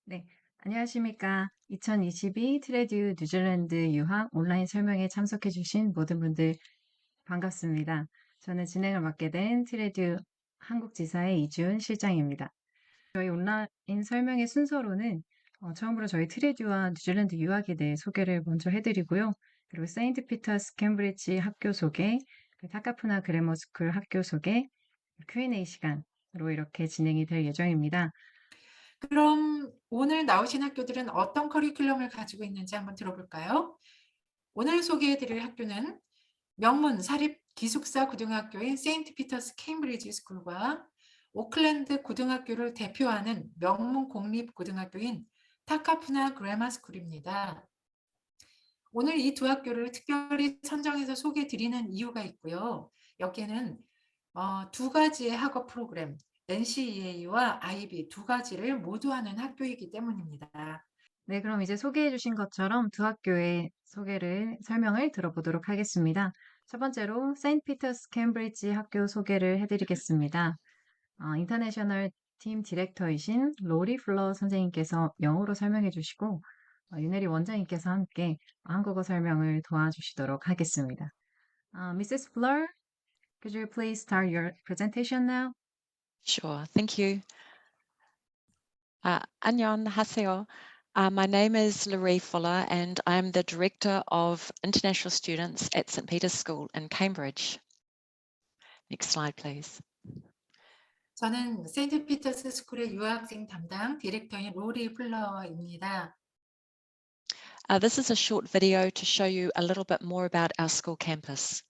네, 안녕하십니까. 2022 트레듀 뉴질랜드 유학 온라인 설명에 참석해주신 모든 분들 반갑습니다. 저는 진행을 맡게 된 트레듀 한국지사의 이지훈 실장입니다. 저희 온라인 설명의 순서로는 처음으로 저희 트레듀와 뉴질랜드 유학에 대해 소개를 먼저 해드리고요. 그리고 세인트 피터스 캠브리지 학교 소개, 타카푸나 그래머스쿨 학교 소개, Q&A 시간으로 이렇게 진행이 될 예정입니다. 그럼 오늘 나오신 학교들은 어떤 커리큘럼을 가지고 있는지 한번 들어볼까요? 오늘 소개해드릴 학교는 명문 사립 기숙사 고등학교인 세인트 피터스 케임브리지 스쿨과 오클랜드 고등학교를 대표하는 명문 공립 고등학교인 타카푸나 그래머 스쿨입니다. 오늘 이 두 학교를 특별히 선정해서 소개해드리는 이유가 있고요. 여기에는 두 가지의 학업 프로그램, NCEA와 IB 두 가지를 모두 하는 학교이기 때문입니다. 네, 그럼 이제 소개해 주신 것처럼 두 학교의 설명을 들어보도록 하겠습니다. 첫 번째로 세인트 피터스 캠브리지 학교 소개를 해드리겠습니다. 인터내셔널 팀 디렉터이신 로리 플러 선생님께서 영어로 설명해 주시고, 윤혜리 원장님께서 함께 한국어 설명을 도와주시도록 하겠습니다. Mrs. Fleur, could you please start your presentation now? Sure, thank you. 안녕하세요. My name is Loree Fuller and I'm the Director of International Students at St Peter's School in Cambridge. Next slide, please. 저는 세인트 피터스 스쿨의 유학생 담당 디렉터인 로리 플러입니다. This is a short video to show you a little bit more about our school campus.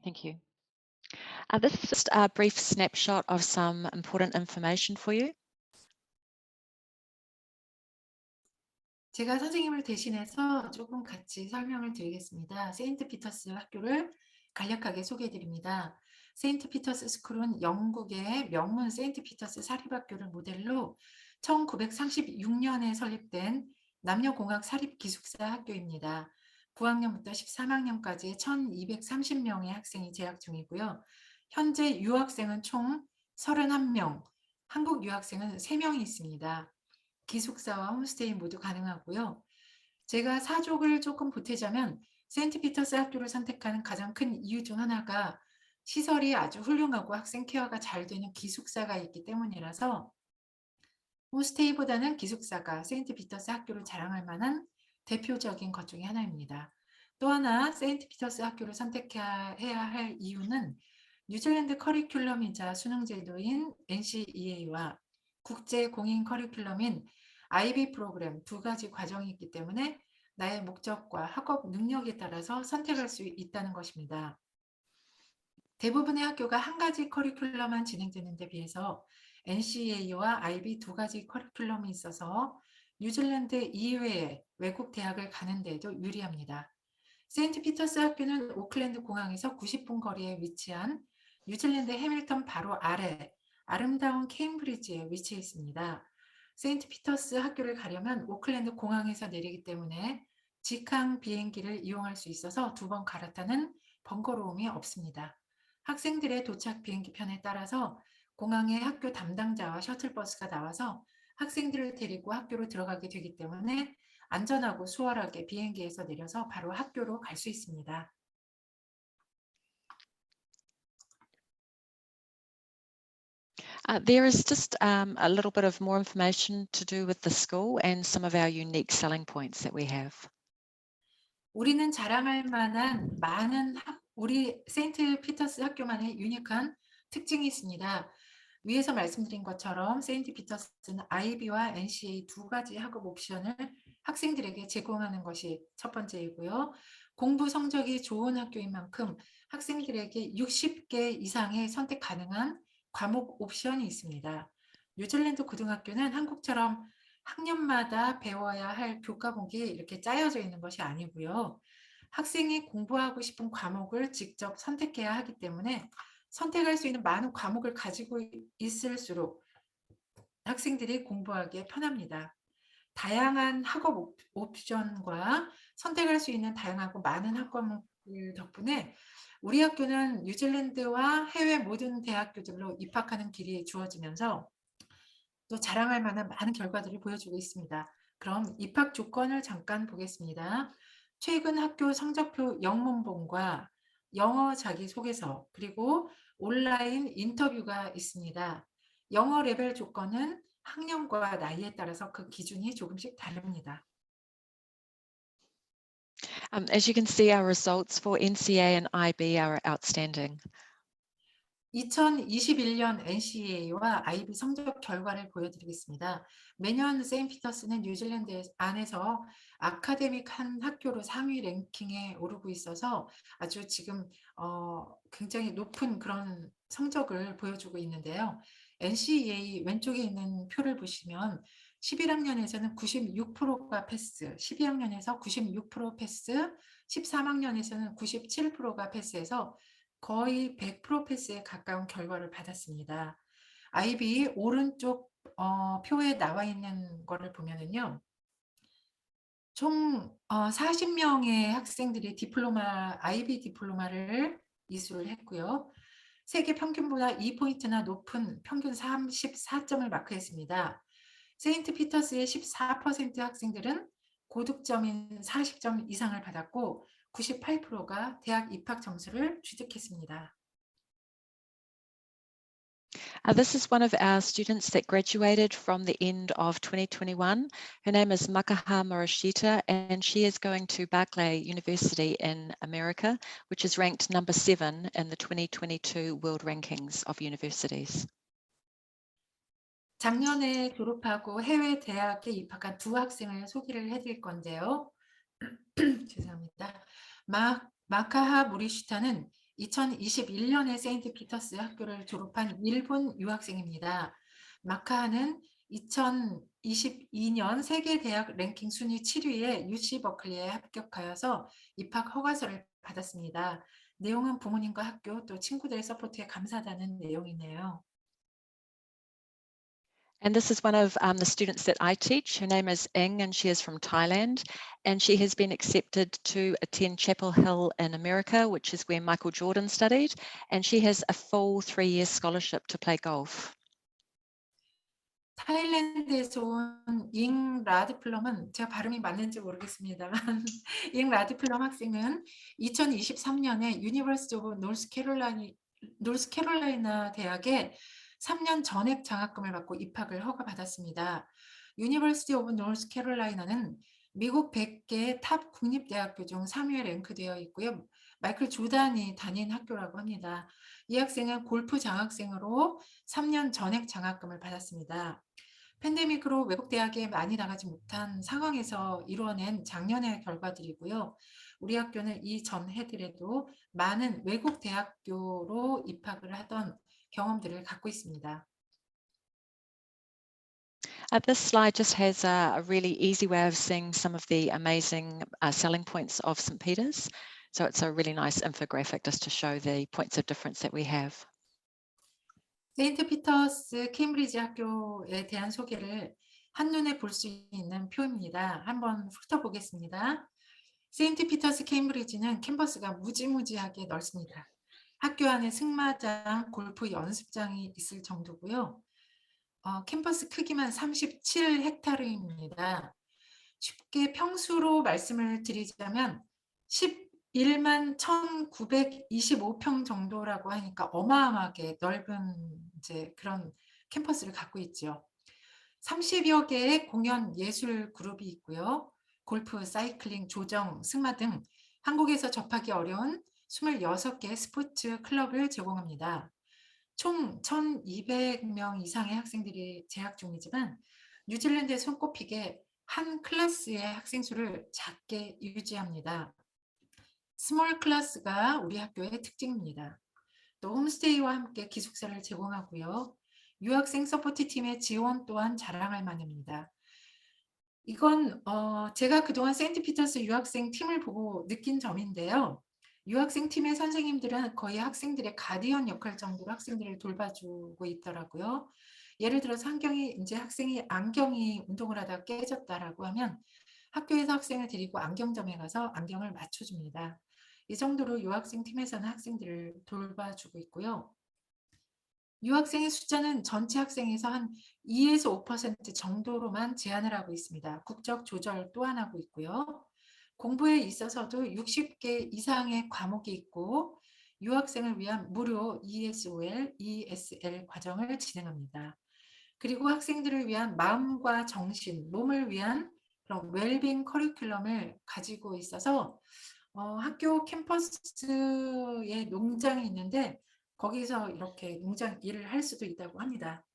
Thank you. This is just a brief snapshot of some important information for you. 제가 선생님을 대신해서 조금 같이 설명을 드리겠습니다. 세인트 피터스 학교를 간략하게 소개해 드립니다. 세인트 피터스 스쿨은 영국의 명문 세인트 피터스 사립학교를 모델로 1936년에 설립된 남녀공학 사립 기숙사 학교입니다. 9학년부터 13학년까지 1230명의 학생이 재학 중이고요. 현재 유학생은 총 31명, 한국 유학생은 3명이 있습니다. 기숙사와 홈스테이 모두 가능하고요. 제가 사족을 조금 보태자면 세인트 피터스 학교를 선택하는 가장 큰 이유 중 하나가 시설이 아주 훌륭하고 학생 케어가 잘 되는 기숙사가 있기 때문이라서 홈스테이보다는 기숙사가 세인트 피터스 학교를 자랑할 만한 대표적인 것 중에 하나입니다. 또 하나 세인트 피터스 학교를 선택해야 할 이유는 뉴질랜드 커리큘럼이자 수능제도인 NCEA와 국제 공인 커리큘럼인 IB 프로그램 두 가지 과정이 있기 때문에 나의 목적과 학업 능력에 따라서 선택할 수 있다는 것입니다. 대부분의 학교가 한 가지 커리큘럼만 진행되는 데 비해서 NCA와 IB 두 가지 커리큘럼이 있어서 뉴질랜드 이외의 외국 대학을 가는 데에도 유리합니다. 세인트 피터스 학교는 오클랜드 공항에서 90분 거리에 위치한 뉴질랜드 해밀턴 바로 아래 아름다운 케임브리지에 위치해 있습니다. 세인트 피터스 학교를 가려면 오클랜드 공항에서 내리기 때문에 직항 비행기를 이용할 수 있어서 두 번 갈아타는 번거로움이 없습니다. 학생들의 도착 비행기편에 따라서 공항에 학교 담당자와 셔틀버스가 나와서 학생들을 데리고 학교로 들어가게 되기 때문에 안전하고 수월하게 비행기에서 내려서 바로 학교로 갈 수 있습니다. There is just a little bit of more information to do with the school and some of our unique selling points that we have. 우리는 자랑할 만한 우리 세인트 피터스 학교만의 유니크한 특징이 있습니다. 위에서 말씀드린 것처럼 세인트 피터스는 IB와 NCA 두 가지 학업 옵션을 학생들에게 제공하는 것이 첫 번째이고요. 공부 성적이 좋은 학교인 만큼 학생들에게 60개 이상의 선택 가능한 과목 옵션이 있습니다. 뉴질랜드 고등학교는 한국처럼 학년마다 배워야 할 교과목이 이렇게 짜여져 있는 것이 아니고요. 학생이 공부하고 싶은 과목을 직접 선택해야 하기 때문에 선택할 수 있는 많은 과목을 가지고 있을수록 학생들이 공부하기에 편합니다. 다양한 학업 옵션과 선택할 수 있는 다양하고 많은 학과목들 덕분에 우리 학교는 뉴질랜드와 해외 모든 대학교들로 입학하는 길이 주어지면서 또 자랑할 만한 많은 결과들을 보여주고 있습니다. 그럼 입학 조건을 잠깐 보겠습니다. 최근 학교 성적표 영문본과 영어 자기소개서 그리고 온라인 인터뷰가 있습니다. 영어 레벨 조건은 학년과 나이에 따라서 그 기준이 조금씩 다릅니다. As you can see, our results for NCA and IB are outstanding. 2021년 NCA와 IB 성적 결과를 보여드리겠습니다. 매년 세인트피터스는 뉴질랜드 안에서 아카데믹한 학교로 상위 랭킹에 오르고 있어서 아주 지금 굉장히 높은 그런 성적을 보여주고 있는데요. NCA 왼쪽에 있는 표를 보시면 11학년에서는 96%가 패스, 12학년에서 96% 패스, 13학년에서는 97%가 패스해서 거의 100% 패스에 가까운 결과를 받았습니다. IB 오른쪽 표에 나와 있는 거를 보면은요. 총 40명의 학생들이 IB 디플로마를 이수를 했고요. 세계 평균보다 2포인트나 높은 평균 34점을 마크했습니다. 세인트 피터스의 14% 학생들은 고득점인 40점 이상을 받았고 98%가 대학 입학 점수를 취득했습니다. This is one of our students that graduated from the end of 2021. Her name is Makaha Morishita, and she is going to Berkeley University in America, which is ranked number 7 in the 2022 World Rankings of Universities. 작년에 졸업하고 해외 대학에 입학한 두 학생을 소개를 해드릴 건데요. 죄송합니다. 마카하 무리시타는 2021년에 세인트 피터스 학교를 졸업한 일본 유학생입니다. 마카하는 2022년 세계 대학 랭킹 순위 7위에 UC 버클리에 합격하여서 입학 허가서를 받았습니다. 내용은 부모님과 학교 또 친구들의 서포트에 감사하다는 내용이네요. And this is one of the students that I teach. Her name is Ing, and she is from Thailand. And she has been accepted to attend Chapel Hill in America, which is where Michael Jordan studied. And she has a full 3-year scholarship to play golf. 타일랜드에서 온 잉 라드플럼은 제가 발음이 맞는지 모르겠습니다만 잉 라드플럼 학생은 2023년에 유니버시티 오브 노스캐롤라이나 대학에 3년 전액 장학금을 받고 입학을 허가받았습니다. 유니버시티 오브 노스캐롤라이나는 미국 100개 탑 국립대학교 중 3위에 랭크되어 있고요. 마이클 조단이 다닌 학교라고 합니다. 이 학생은 골프 장학생으로 3년 전액 장학금을 받았습니다. 팬데믹으로 외국 대학에 많이 나가지 못한 상황에서 이루어낸 작년의 결과들이고요. 우리 학교는 이전 해들에도 많은 외국 대학교로 입학을 하던 경험들을 갖고 있습니다. This slide just has a really easy way of seeing some of the amazing selling points of St. Peter's. So it's a really nice infographic just to show the points of difference that we have. 세인트 피터스 케임브리지 학교에 대한 소개를 한눈에 볼 수 있는 표입니다. 한번 훑어보겠습니다. 세인트 피터스 케임브리지는 캠퍼스가 무지무지하게 넓습니다. 학교 안에 승마장, 골프 연습장이 있을 정도고요. 캠퍼스 크기만 37헥타르입니다. 쉽게 평수로 말씀을 드리자면 11만 1925평 정도라고 하니까 어마어마하게 넓은 이제 그런 캠퍼스를 갖고 있죠. 30여 개의 공연 예술 그룹이 있고요. 골프, 사이클링, 조정, 승마 등 한국에서 접하기 어려운 26개의 스포츠 클럽을 제공합니다. 총 1,200명 이상의 학생들이 재학 중이지만 뉴질랜드에 손꼽히게 한 클래스의 학생 수를 작게 유지합니다. 스몰 클래스가 우리 학교의 특징입니다. 또 홈스테이와 함께 기숙사를 제공하고요. 유학생 서포트 팀의 지원 또한 자랑할 만합니다. 이건 제가 그동안 세인트 피터스 유학생 팀을 보고 느낀 점인데요. 유학생 팀의 선생님들은 거의 학생들의 가디언 역할 정도로 학생들을 돌봐주고 있더라고요. 예를 들어서 이제 학생이 안경이 운동을 하다가 깨졌다라고 하면 학교에서 학생을 데리고 안경점에 가서 안경을 맞춰줍니다. 이 정도로 유학생 팀에서는 학생들을 돌봐주고 있고요. 유학생의 숫자는 전체 학생에서 한 2에서 5% 정도로만 제한을 하고 있습니다. 국적 조절 또한 하고 있고요. 공부에 있어서도 60개 이상의 과목이 있고 유학생을 위한 무료 ESOL, ESL 과정을 진행합니다. 그리고 학생들을 위한 마음과 정신, 몸을 위한 그런 웰빙 커리큘럼을 가지고 있어서 학교 캠퍼스에 농장이 있는데 거기서 이렇게 농장 일을 할 수도 있다고 합니다.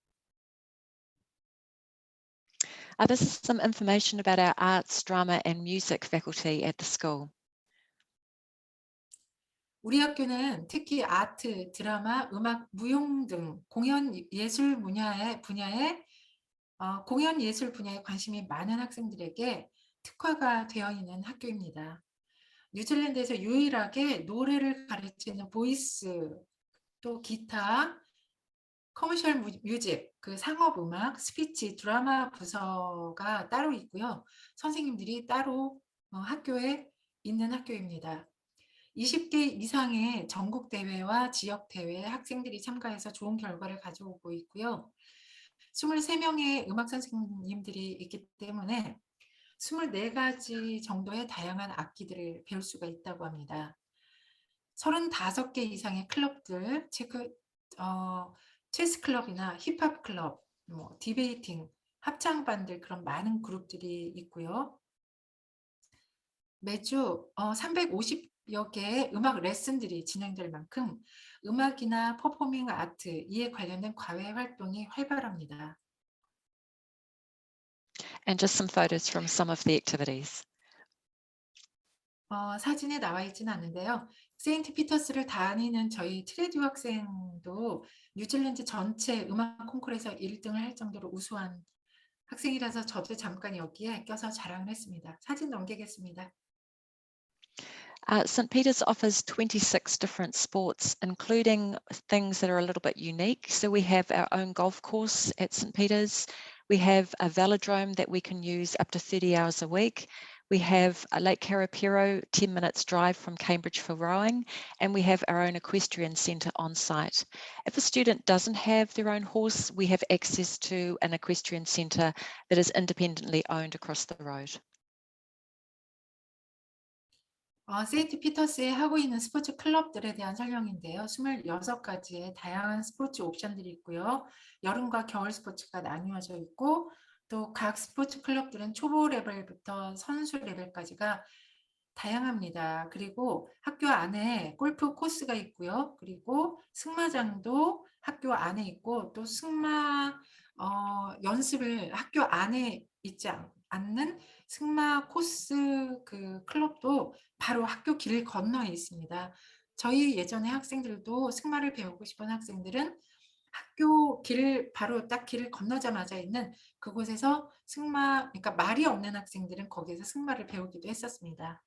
This is some information about our arts, drama and music faculty at the school. 우리 학교는 특히 아트, 드라마, 음악, 무용 등 공연 예술 분야에 관심이 많은 학생들에게 특화가 되어 있는 학교입니다. 뉴질랜드에서 유일하게 노래를 가르치는 보이스, 또 기타, 커머셜 뮤직, 그 상업음악, 스피치, 드라마 부서가 따로 있고요. 선생님들이 따로 학교에 있는 학교입니다. 20개 이상의 전국 대회와 지역 대회에 학생들이 참가해서 좋은 결과를 가져오고 있고요. 23명의 음악 선생님들이 있기 때문에 24가지 정도의 다양한 악기들을 배울 수가 있다고 합니다. 35개 이상의 클럽들, 체스 클럽이나 힙합 클럽, 디베이팅, 합창반들 그런 많은 그룹들이 있고요. 매주 350여 개의 음악 레슨들이 진행될 만큼 음악이나 퍼포밍 아트 이에 관련된 과외 활동이 활발합니다. And just some photos from some of the activities. 사진에 나와 있지는 않는데요. 세인트 피터스를 다니는 저희 트레듀 학생도 뉴질랜드 전체 음악 콩쿠르에서 1등을 할 정도로 우수한 학생이라서 저도 잠깐 여기에 껴서 자랑을 했습니다. 사진 넘기겠습니다. St. Peter's offers 26 different sports, including things that are a little bit unique. So we have our own golf course at St. Peter's. We have a velodrome that we can use up to 30 hours a week. We have a Lake Karapiro, 10 minutes drive from Cambridge for rowing, and we have our own equestrian centre on site. If a student doesn't have their own horse, we have access to an equestrian centre that is independently owned across the road. 세인트 피터스에 하고 있는 스포츠 클럽들에 대한 설명인데요. 26가지의 다양한 스포츠 옵션들이 있고요. 여름과 겨울 스포츠가 나뉘어져 있고 또 각 스포츠 클럽들은 초보 레벨부터 선수 레벨까지가 다양합니다. 그리고 학교 안에 골프 코스가 있고요. 그리고 승마장도 학교 안에 있고 또 승마 연습을 학교 안에 있지 않는 승마 코스 그 클럽도 바로 학교 길 건너에 있습니다. 저희 예전에 학생들도 승마를 배우고 싶은 학생들은 학교 길 바로 딱 길을 건너자마자 있는 그곳에서 그러니까 말이 없는 학생들은 거기에서 승마를 배우기도 했었습니다.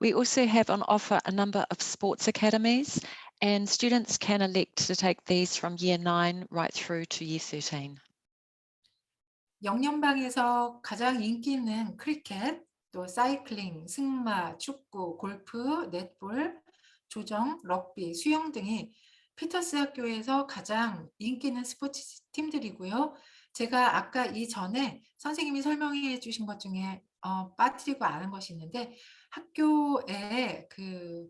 We also have on offer a number of sports academies, and students can elect to take these from year 9 right through to year 13. 영연방에서 가장 인기 있는 크리켓, 또 사이클링, 승마, 축구, 골프, 넷볼, 조정, 럭비, 수영 등이 피터스 학교에서 가장 인기 있는 스포츠 팀들이고요. 제가 아까 이전에 선생님이 설명해 주신 것 중에 빠뜨리고 아는 것이 있는데 학교에 그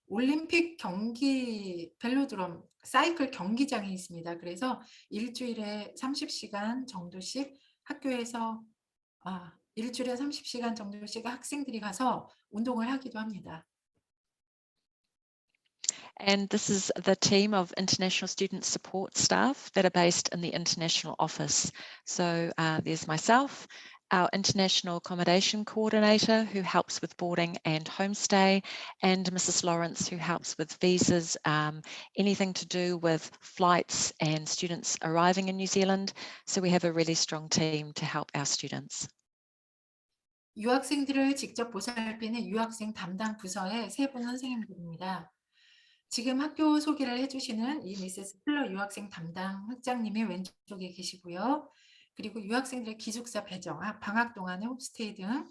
올림픽 경기 벨로드럼 사이클 경기장이 있습니다. 그래서 일주일에 30시간 정도씩 학교에서 일주일에 30시간 정도씩 학생들이 가서 운동을 하기도 합니다. And this is the team of international student support staff that are based in the international office. So there's myself, our international accommodation coordinator who helps with boarding and homestay, and Mrs. Lawrence who helps with visas, anything to do with flights and students arriving in New Zealand. So we have a really strong team to help our students. 유학생들을 직접 보살피는 유학생 담당 부서의 세 분 선생님들입니다. 지금 학교 소개를 해주시는 이 미세스 플러 유학생 담당 학장님이 왼쪽에 계시고요. 그리고 유학생들의 기숙사 배정, 방학 동안의 홈스테이 등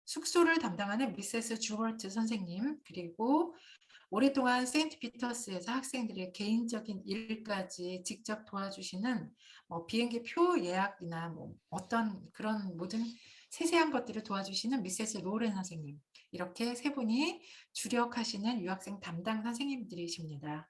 숙소를 담당하는 미세스 주버트 선생님, 그리고 오랫동안 세인트 피터스에서 학생들의 개인적인 일까지 직접 도와주시는 비행기 표 예약이나 어떤 그런 모든 세세한 것들을 도와주시는 미세스 로렌 선생님, 이렇게 세 분이 주력하시는 유학생 담당 선생님들이십니다.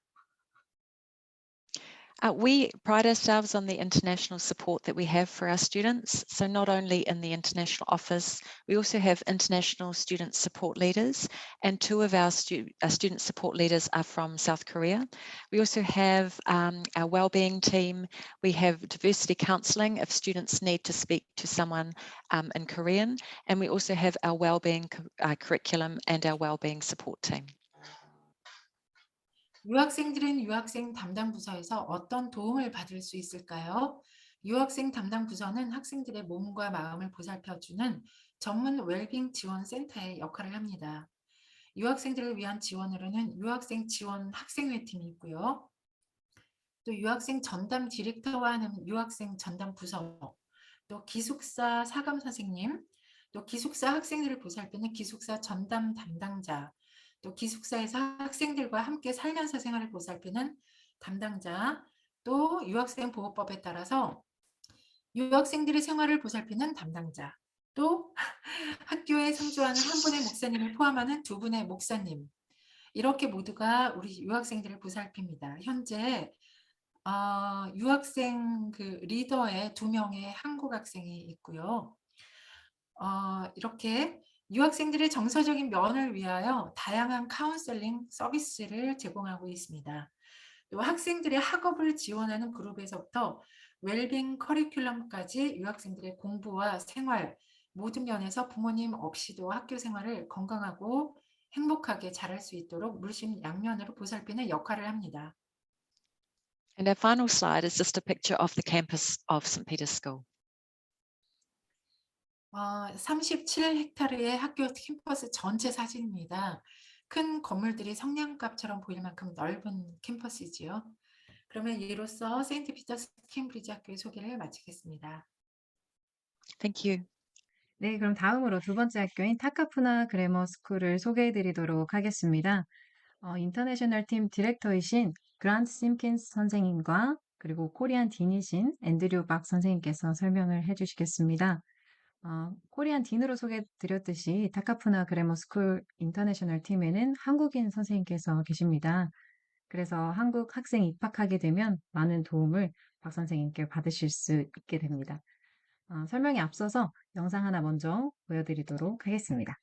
We pride ourselves on the international support that we have for our students. So not only in the international office, we also have international student support leaders, and two of our student support leaders are from South Korea. We also have our wellbeing team. We have diversity counselling if students need to speak to someone in Korean, and we also have our wellbeing curriculum and our wellbeing support team. 유학생들은 유학생 담당 부서에서 어떤 도움을 받을 수 있을까요? 유학생 담당 부서는 학생들의 몸과 마음을 보살펴주는 전문 웰빙 지원 센터의 역할을 합니다. 유학생들을 위한 지원으로는 유학생 지원 학생회 팀이 있고요. 또 유학생 전담 디렉터와 하는 유학생 전담 부서, 또 기숙사 사감 선생님, 또 기숙사 학생들을 보살피는 기숙사 전담 담당자, 또 기숙사에서 학생들과 함께 살면서 생활을 보살피는 담당자, 또 유학생 보호법에 따라서 유학생들의 생활을 보살피는 담당자, 또 학교에 상주하는 한 분의 목사님을 포함하는 두 분의 목사님, 이렇게 모두가 우리 유학생들을 보살핍니다. 현재 유학생 그 리더의 2명의 한국 학생이 있고요. 이렇게 유학생들의 정서적인 면을 위하여 다양한 카운셀링 서비스를 제공하고 있습니다. 또 학생들의 학업을 지원하는 그룹에서부터 웰빙 커리큘럼까지 유학생들의 공부와 생활 모든 면에서 부모님 없이도 학교 생활을 건강하고 행복하게 잘할 수 있도록 물심양면으로 보살피는 역할을 합니다. And our final slide is just a picture of the campus of St. Peter's School. 37헥타르의 학교 캠퍼스 전체 사진입니다. 큰 건물들이 성냥갑처럼 보일 만큼 넓은 캠퍼스이지요. 그러면 이로써 세인트 피터스 케임브리지 학교의 소개를 마치겠습니다. Thank you. 네, 그럼 다음으로 두 번째 학교인 타카푸나 그래머 스쿨을 소개해 드리도록 하겠습니다. 인터내셔널 팀 디렉터이신 그란트 심킨스 선생님과 그리고 코리안 딘이신 앤드류 박 선생님께서 설명을 해 주시겠습니다. 코리안 딘으로 소개드렸듯이 타카푸나 그래머 스쿨 인터내셔널 팀에는 한국인 선생님께서 계십니다. 그래서 한국 학생이 입학하게 되면 많은 도움을 박 선생님께 받으실 수 있게 됩니다. 설명에 앞서서 영상 하나 먼저 보여드리도록 하겠습니다.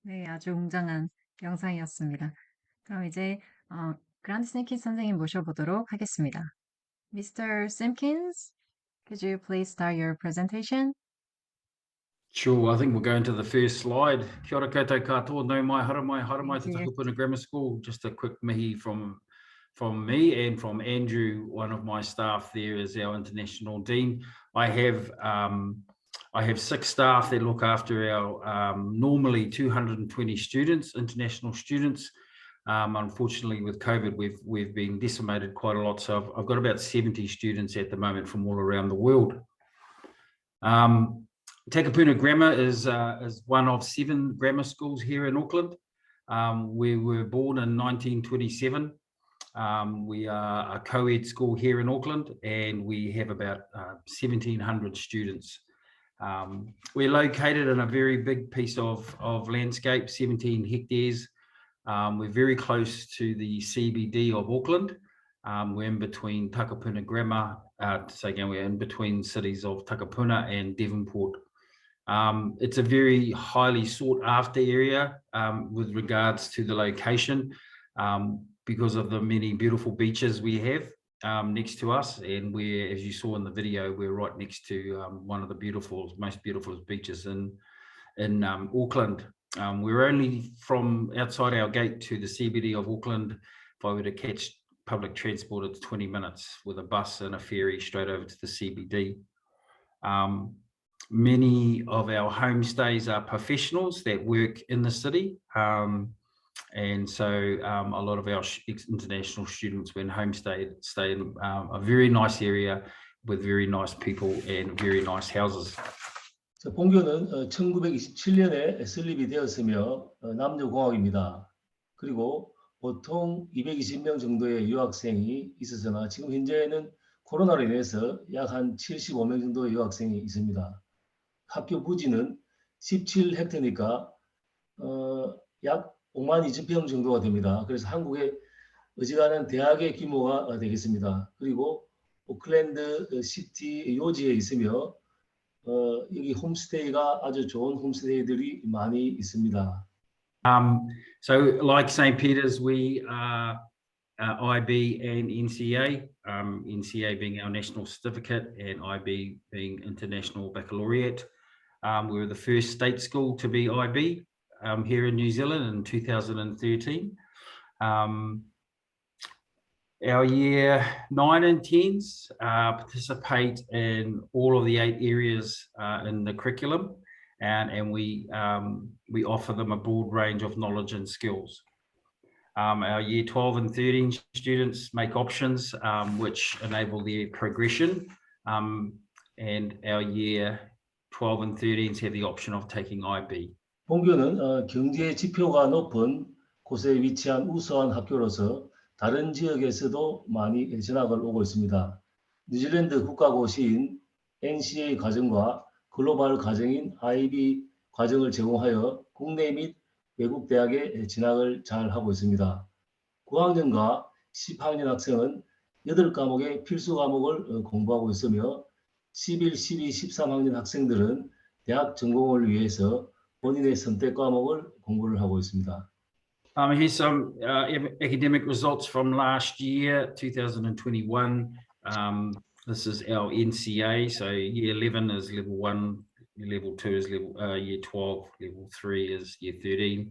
네, 아주 웅장한 영상이었습니다. 그럼 이제 그란트 심킨스 선생님 모셔보도록 하겠습니다. Mr. Simpkins, could you please start your presentation? Sure, I think we'll go into the first slide. Kia ora koutou katoa, no mai, hara mai te Thank you. Takapuna Grammar School. Just a quick mihi from me and from Andrew, one of my staff there as our international dean. I have 6 staff that look after our normally 220 students, international students. Unfortunately, with COVID, we've been decimated quite a lot. So I've got about 70 students at the moment from all around the world. Takapuna Grammar is one of 7 grammar schools here in Auckland. We were born in 1927. We are a co-ed school here in Auckland, and we have about 1,700 students. We're located in a very big piece of landscape, 17 hectares. We're very close to the CBD of Auckland. We're in between Takapuna Grammar, we're in between cities of Takapuna and Devonport. It's a very highly sought after area with regards to the location because of the many beautiful beaches we have next to us, and we're, as you saw in the video, we're right next to one of the most beautiful beaches in Auckland. We're only from outside our gate to the CBD of Auckland. If I were to catch public transport, it's 20 minutes with a bus and a ferry straight over to the CBD. Many of our homestays are professionals that work in the city. And so a lot of our international students, when homestay, stay in a very nice area with very nice people and very nice houses. 자, 본교는 1927년에 설립이 되었으며 남녀공학입니다. 그리고 보통 220명 정도의 유학생이 있었으나 지금 현재는 코로나로 인해서 약 한 75명 정도의 유학생이 있습니다. 학교 부지는 17헥터니까 약 5만 2천 평 정도가 됩니다. 그래서 한국의 어지간한 대학의 규모가 되겠습니다. 그리고 오클랜드 시티 요지에 있으며 여기 홈스테이가 아주 좋은 홈스테이들이 많이 있습니다. So like St. Peter's, we are IB and NCA, NCA being our national certificate and IB being international baccalaureate. We were the first state school to be IB here in New Zealand in 2013. Our year 9 and 10s participate in all of the 8 areas in the curriculum, and we offer them a broad range of knowledge and skills. Our year 12 and 13 students make options which enable their progression, and our year 12 and 13s have the option of taking IB. 본교는 경제 지표가 높은 곳에 위치한 우수한 학교로서 다른 지역에서도 많이 진학을 오고 있습니다. 뉴질랜드 국가고시인 NCA 과정과 글로벌 과정인 IB 과정을 제공하여 국내 및 외국 대학에 진학을 잘 하고 있습니다. 9학년과 10학년 학생은 8과목의 필수 과목을 공부하고 있으며 11, 12, 13학년 학생들은 대학 전공을 위해서 본인의 선택 과목을 공부를 하고 있습니다. Here's some academic results from last year, 2021. This is our NCA, so year 11 is level 1, level 2 is year 12, level 3 is year 13.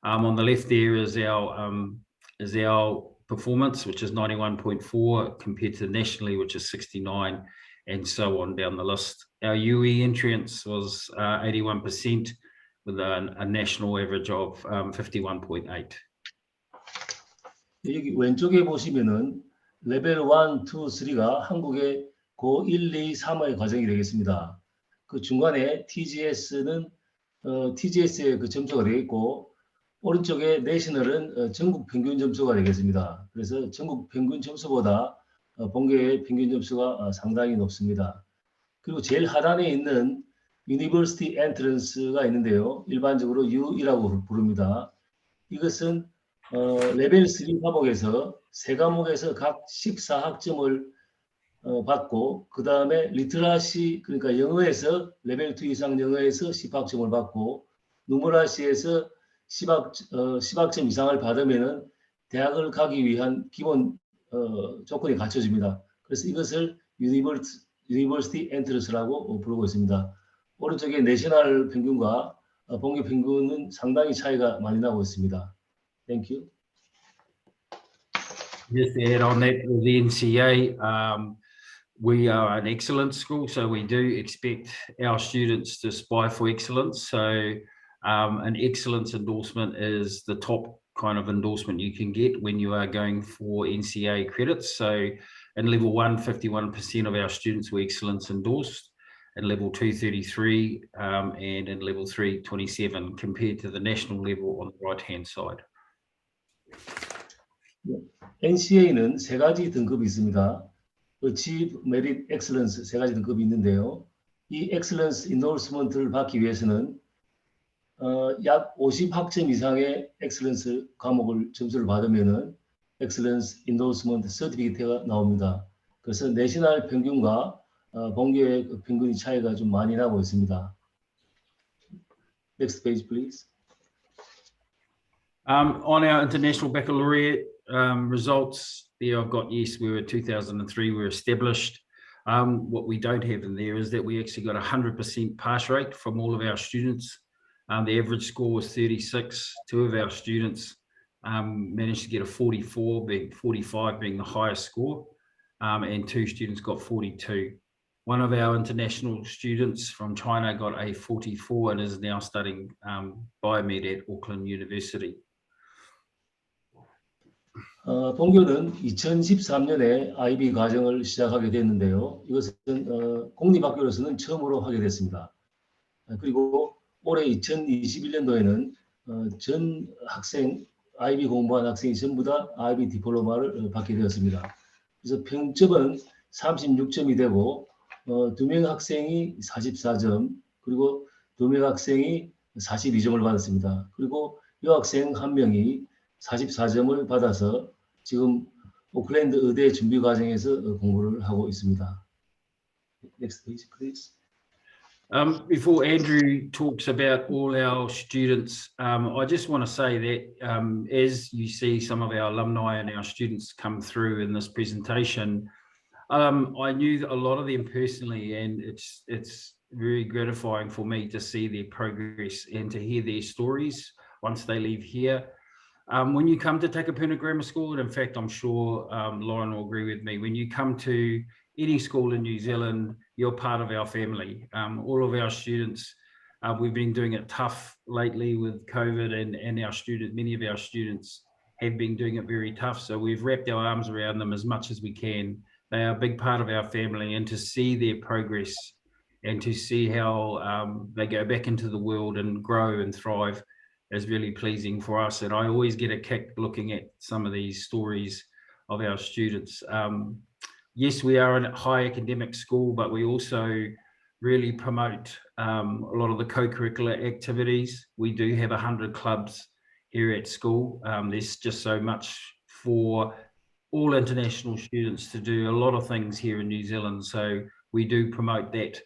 On the left there is our performance, which is 91.4 compared to nationally, which is 69, and so on down the list. Our UE entrance was 81%. with a national average of 51.8. 여기 왼쪽에 보시면은 레벨 1, 2, 3가 한국의 고 1, 2, 3의 과정이 되겠습니다. 그 중간에 TGS는 TGS의 그 점수가 되겠고 오른쪽에 내셔널은 전국 평균 점수가 되겠습니다. 그래서 전국 평균 점수보다 본교의 평균 점수가 상당히 높습니다. 그리고 제일 하단에 있는 University Entrance가 있는데요. 일반적으로 U이라고 부릅니다. 이것은 레벨 3 과목에서 3과목에서 각 14학점을 받고 그 다음에 리트러시 그러니까 영어에서 레벨 2 이상 영어에서 10학점을 받고 누머라시에서 10학점 이상을 받으면은 대학을 가기 위한 기본 조건이 갖춰집니다. 그래서 이것을 University Entrance라고 부르고 있습니다. 오른쪽에 내셔널 평균과 본교 평균은 상당히 차이가 많이 나고 있습니다. Thank you. Just to add on that, with the NCA, we are an excellence school, so we do expect our students to aspire for excellence. So an excellence endorsement is the top kind of endorsement you can get when you are going for NCA credits. So in level 1, 51% of our students were excellence endorsed. In level 2, 33, and in level 3, 27, compared to the national level on the right-hand side. NCA는 세 가지 등급이 있습니다. Achieve, Merit, Excellence 세 가지 등급이 있는데요. 이 Excellence Endorsement를 받기 위해서는 약 50학점 이상의 Excellence 과목을 점수를 받으면은 Excellence Endorsement Certificate가 나옵니다. 그래서 내셔널 평균과 본교의 평균이 차이가 좀 많이 나고 있습니다. Next page, please. On our international baccalaureate results, there I've got, yes, we were 2003, we were established. What we don't have in there is that we actually got 100% pass rate from all of our students. The average score was 36. Two of our students managed to get a 44, 45 being the highest score, and two students got 42. One of our international students from China got a 44 and is now studying biomed at Auckland University. 본교는 2013년에 IB 과정을 시작하게 됐는데요. 이것은 공립학교로서는 처음으로 하게 됐습니다. 그리고 올해 2021년도에는 전 학생, IB 공부한 학생이 전부 다 IB 디플로마를 받게 되었습니다. 그래서 평점은 36점이 되고 2명 학생이 44점, 그리고 2명 학생이 42점을 받았습니다. 그리고 여학생 1명이 44점을 받아서 지금 오클랜드 의대 준비 과정에서 공부를 하고 있습니다. Next page, please. Before Andrew talks about all our students, I just want to say that as you see some of our alumni and our students come through in this presentation, I knew a lot of them personally, and it's very gratifying for me to see their progress and to hear their stories once they leave here. When you come to Takapuna Grammar School, and in fact, I'm sure Lauren will agree with me, when you come to any school in New Zealand, you're part of our family. All of our students, we've been doing it tough lately with COVID, and our students, many of our students have been doing it very tough. So we've wrapped our arms around them as much as we can. They are a big part of our family, and to see their progress and to see how they go back into the world and grow and thrive is really pleasing for us. And I always get a kick looking at some of these stories of our students. Yes, we are a high academic school, but we also really promote a lot of the co-curricular activities. We do have 100 clubs here at school. There's just so much for all international students to do, a lot of things here in New Zealand. So we do promote that,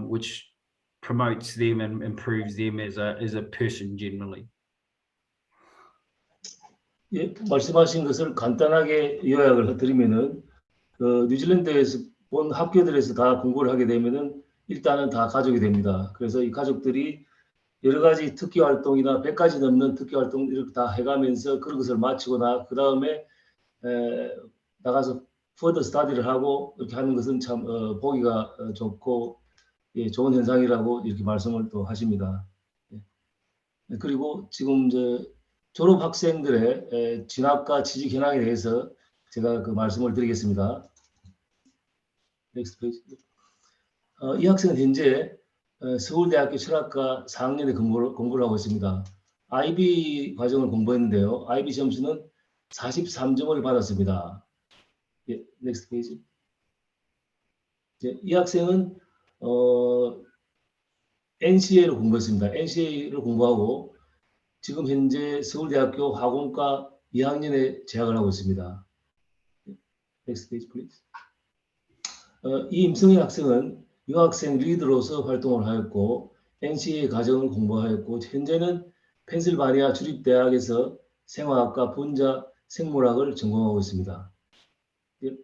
which promotes them and improves them as a person generally. 예, 말씀하신 것을 간단하게 요약을 드리면은 뉴질랜드에서 본 학교들에서 다 공부를 하게 되면은 일단은 다 가족이 됩니다. 그래서 이 가족들이 여러 가지 특기 활동이나 100가지 넘는 특기 활동 이렇게 다 해가면서 그런 것을 마치고 그 다음에 나가서 further study를 하고 이렇게 하는 것은 참 보기가 좋고 예, 좋은 현상이라고 이렇게 말씀을 또 하십니다. 예. 그리고 지금 졸업 학생들의 진학과 취직 현황에 대해서 제가 그 말씀을 드리겠습니다. Next page. 이 학생은 현재 서울대학교 철학과 4학년에 공부를 하고 있습니다. IB 과정을 공부했는데요. IB 점수는 43점을 받았습니다. 예, next page. 이 학생은 NCA를 공부했습니다. NCA를 공부하고 지금 현재 서울대학교 화공과 2학년에 재학을 하고 있습니다. Next page, please. 이 임성희 학생은 유학생 리더로서 활동을 하였고 NCA 과정을 공부하였고 현재는 펜실바니아 주립대학에서 생화학과 분자 생물학을 전공하고 있습니다. 예.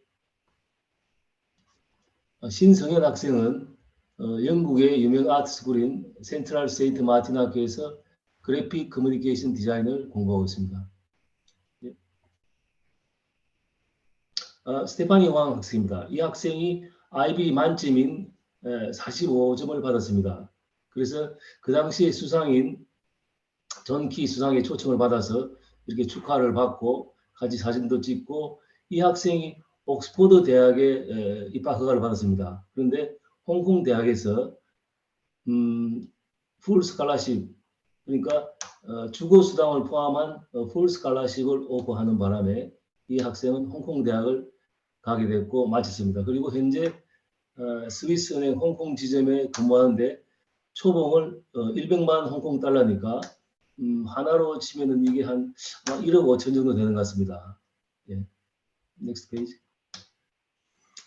신성현 학생은 영국의 유명 아트스쿨인 센트럴 세인트 마틴 학교에서 그래픽 커뮤니케이션 디자인을 공부하고 있습니다. 예. 스테파니 왕 학생입니다. 이 학생이 IB 만점인 45점을 받았습니다. 그래서 그 당시에 수상인 전키 수상의 초청을 받아서 이렇게 축하를 받고 같이 사진도 찍고 이 학생이 옥스퍼드 대학에 입학 허가를 받았습니다. 그런데 홍콩 대학에서 풀 스칼라십 그러니까 주거 수당을 포함한 풀 스칼라십을 오퍼하는 바람에 이 학생은 홍콩 대학을 가게 됐고 마쳤습니다. 그리고 현재 스위스은행 홍콩 지점에 근무하는데 초봉을 100만 홍콩 달러니까 하나로 치면은 이게 한 1억 5천 정도 되는 것 같습니다. 예. 넥스트 페이지.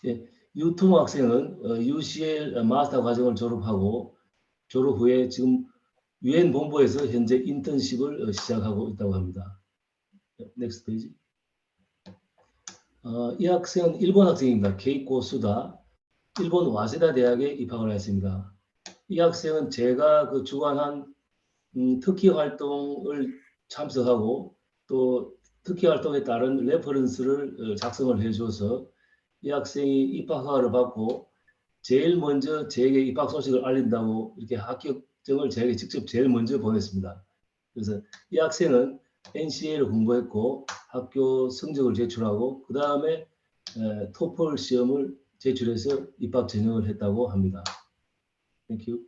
예. 유통 학생은 UCL 마스터 과정을 졸업하고 졸업 후에 지금 유엔 본부에서 현재 인턴십을 시작하고 있다고 합니다. 넥스트 페이지. 이 학생은 일본 학생입니다. 케이코 수다. 일본 와세다 대학에 입학을 했습니다. 이 학생은 제가 주관한 특기 활동을 참석하고 또 특기 활동에 따른 레퍼런스를 작성을 해줘서 이 학생이 입학 허가를 받고 제일 먼저 제게 입학 소식을 알린다고 이렇게 합격증을 제게 직접 제일 먼저 보냈습니다. 그래서 이 학생은 NCA를 공부했고 학교 성적을 제출하고 그 다음에 토플 시험을 제출해서 입학 전형을 했다고 합니다. Thank you.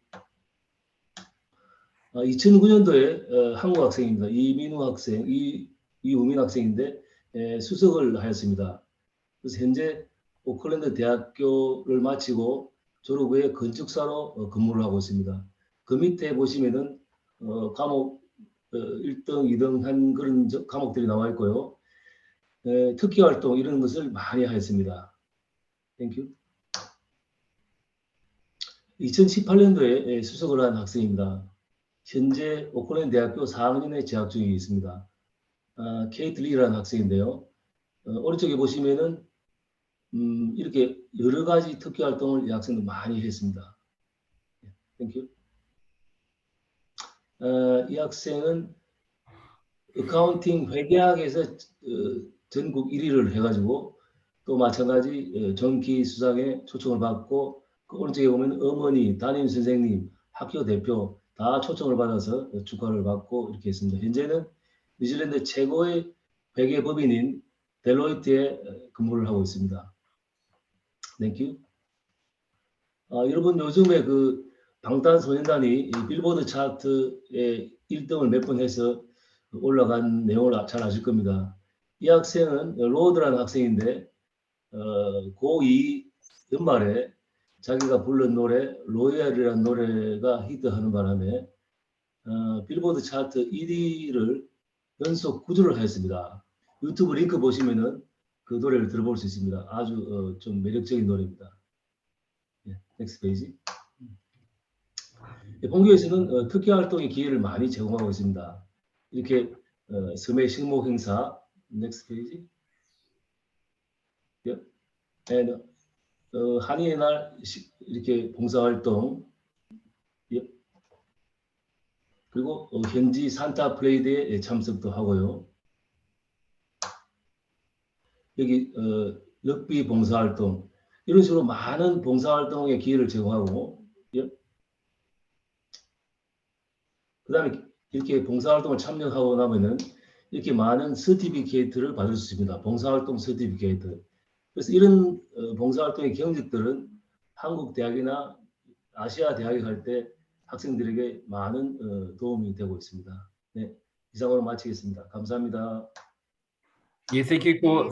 2009년도에 한국 학생입니다. 이민우 학생, 이우민 학생인데 수석을 하였습니다. 그래서 현재 오클랜드 대학교를 마치고 졸업 후에 건축사로 근무를 하고 있습니다. 그 밑에 보시면은 과목 1등, 2등 한 그런 과목들이 나와 있고요. 특기 활동 이런 것을 많이 하였습니다. 땡큐. 2018년도에 수석을 한 학생입니다. 현재 오클랜드 대학교 4학년에 재학 중에 있습니다. 케이트 리라는 학생인데요. 오른쪽에 보시면은 이렇게 여러 가지 특기 활동을 이 학생도 많이 했습니다. 땡큐. 이 학생은 어카운팅 회계학에서 전국 1위를 해가지고 또 마찬가지 전기 수상에 초청을 받고 그 오른쪽에 보면 어머니, 담임 선생님, 학교 대표 다 초청을 받아서 축하를 받고 이렇게 했습니다. 현재는 뉴질랜드 최고의 회계법인인 델로이트에 근무를 하고 있습니다. 땡큐. 여러분 요즘에 방탄소년단이 빌보드 차트에 1등을 몇 번 해서 올라간 내용을 잘 아실 겁니다. 이 학생은 로드라는 학생인데 고2 연말에 자기가 부른 노래 로얄이라는 노래가 히트하는 바람에 빌보드 차트 1위를 연속 9주를 하였습니다. 유튜브 링크 보시면은 그 노래를 들어볼 수 있습니다. 아주 좀 매력적인 노래입니다. 네, 넥스트 페이지. 본교에서는 특기 활동의 기회를 많이 제공하고 있습니다. 이렇게 섬의 식목 행사, 넥스트 페이지. 예. 한인의 날 이렇게 봉사활동, 예. 그리고 현지 산타 프레이드에 참석도 하고요. 여기 럭비 봉사활동 이런 식으로 많은 봉사활동의 기회를 제공하고, 예. 그 다음에 이렇게 봉사활동을 참여하고 나면은 이렇게 많은 서티피케이트를 받을 수 있습니다. 봉사활동 서티피케이트. 그래서 이런 봉사활동의 경력들은 한국 대학이나 아시아 대학에 갈 때 학생들에게 많은 도움이 되고 있습니다. 네, 이상으로 마치겠습니다. 감사합니다. Yeah, thank you for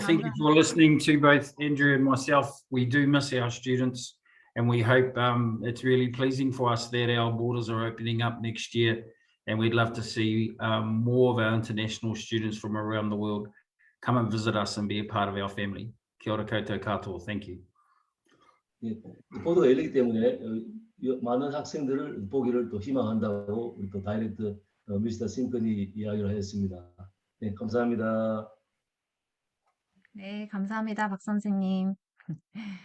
listening to both Andrew and myself. We do miss our students, and we hope it's really pleasing for us that our borders are opening up next year, and we'd love to see more of our international students from around the world come and visit us and be a part of our family. Kia ora koutou katoa. Thank you. 예, 보도가 열리기 때문에 많은 학생들을 보기를 또 희망한다고 우리 또 다이렉트 미스터 심퍼니 이야기를 하였습니다. 네, 감사합니다. 네, 감사합니다, 박 선생님.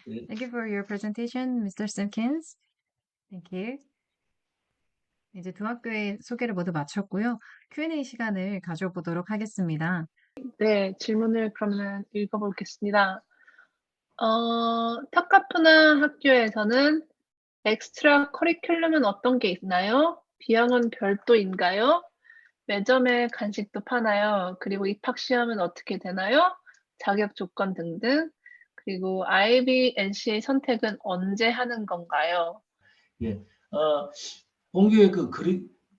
네. Thank you for your presentation, Mr. Simpkins. Thank you. 이제 두 학교의 소개를 모두 마쳤고요. Q&A 시간을 가져보도록 하겠습니다. 네, 질문을 그러면 읽어보겠습니다. 타카푸나 학교에서는 엑스트라 커리큘럼은 어떤 게 있나요? 비용은 별도인가요? 매점에 간식도 파나요? 그리고 입학 시험은 어떻게 되나요? 자격 조건 등등. 그리고 IB, NC의 선택은 언제 하는 건가요? 예, 본교의 그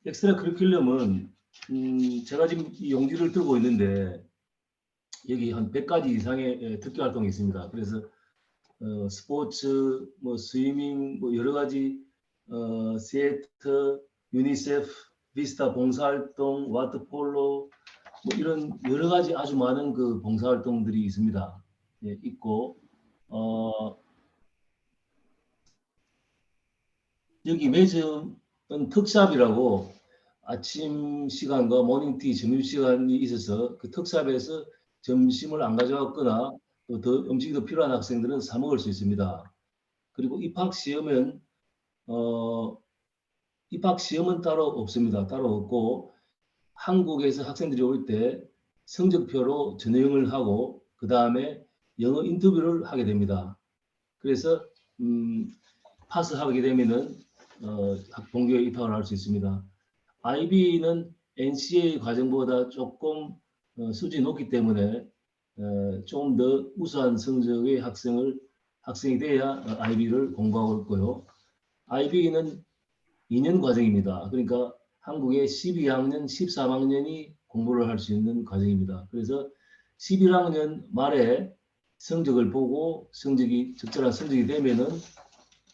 엑스트라 커리큘럼은 제가 지금 이 용지를 들고 있는데 여기 한 100가지 이상의 특기 활동이 있습니다. 그래서 스포츠, 뭐 스위밍, 뭐 여러 가지 시애터, 유니세프, 비스타 봉사활동, 와터폴로 뭐 이런 여러 가지 아주 많은 그 봉사활동들이 있습니다. 예, 있고 여기 매점은 특샵이라고 아침 시간과 모닝티 점심 시간이 있어서 그 특샵에서 점심을 안 가져왔거나 또 더 음식이 더 필요한 학생들은 사 먹을 수 있습니다. 그리고 입학 시험은 따로 없습니다. 따로 없고 한국에서 학생들이 올 때 성적표로 전형을 하고 그 다음에 영어 인터뷰를 하게 됩니다. 그래서 파스하게 되면은 본교에 입학을 할 수 있습니다. IB는 NCA 과정보다 조금 수준이 높기 때문에 조금 더 우수한 성적의 학생이 돼야 IB를 공부하고 있고요. IB는 2년 과정입니다. 그러니까 한국의 12학년, 13학년이 공부를 할 수 있는 과정입니다. 그래서 11학년 말에 성적을 보고 적절한 성적이 되면은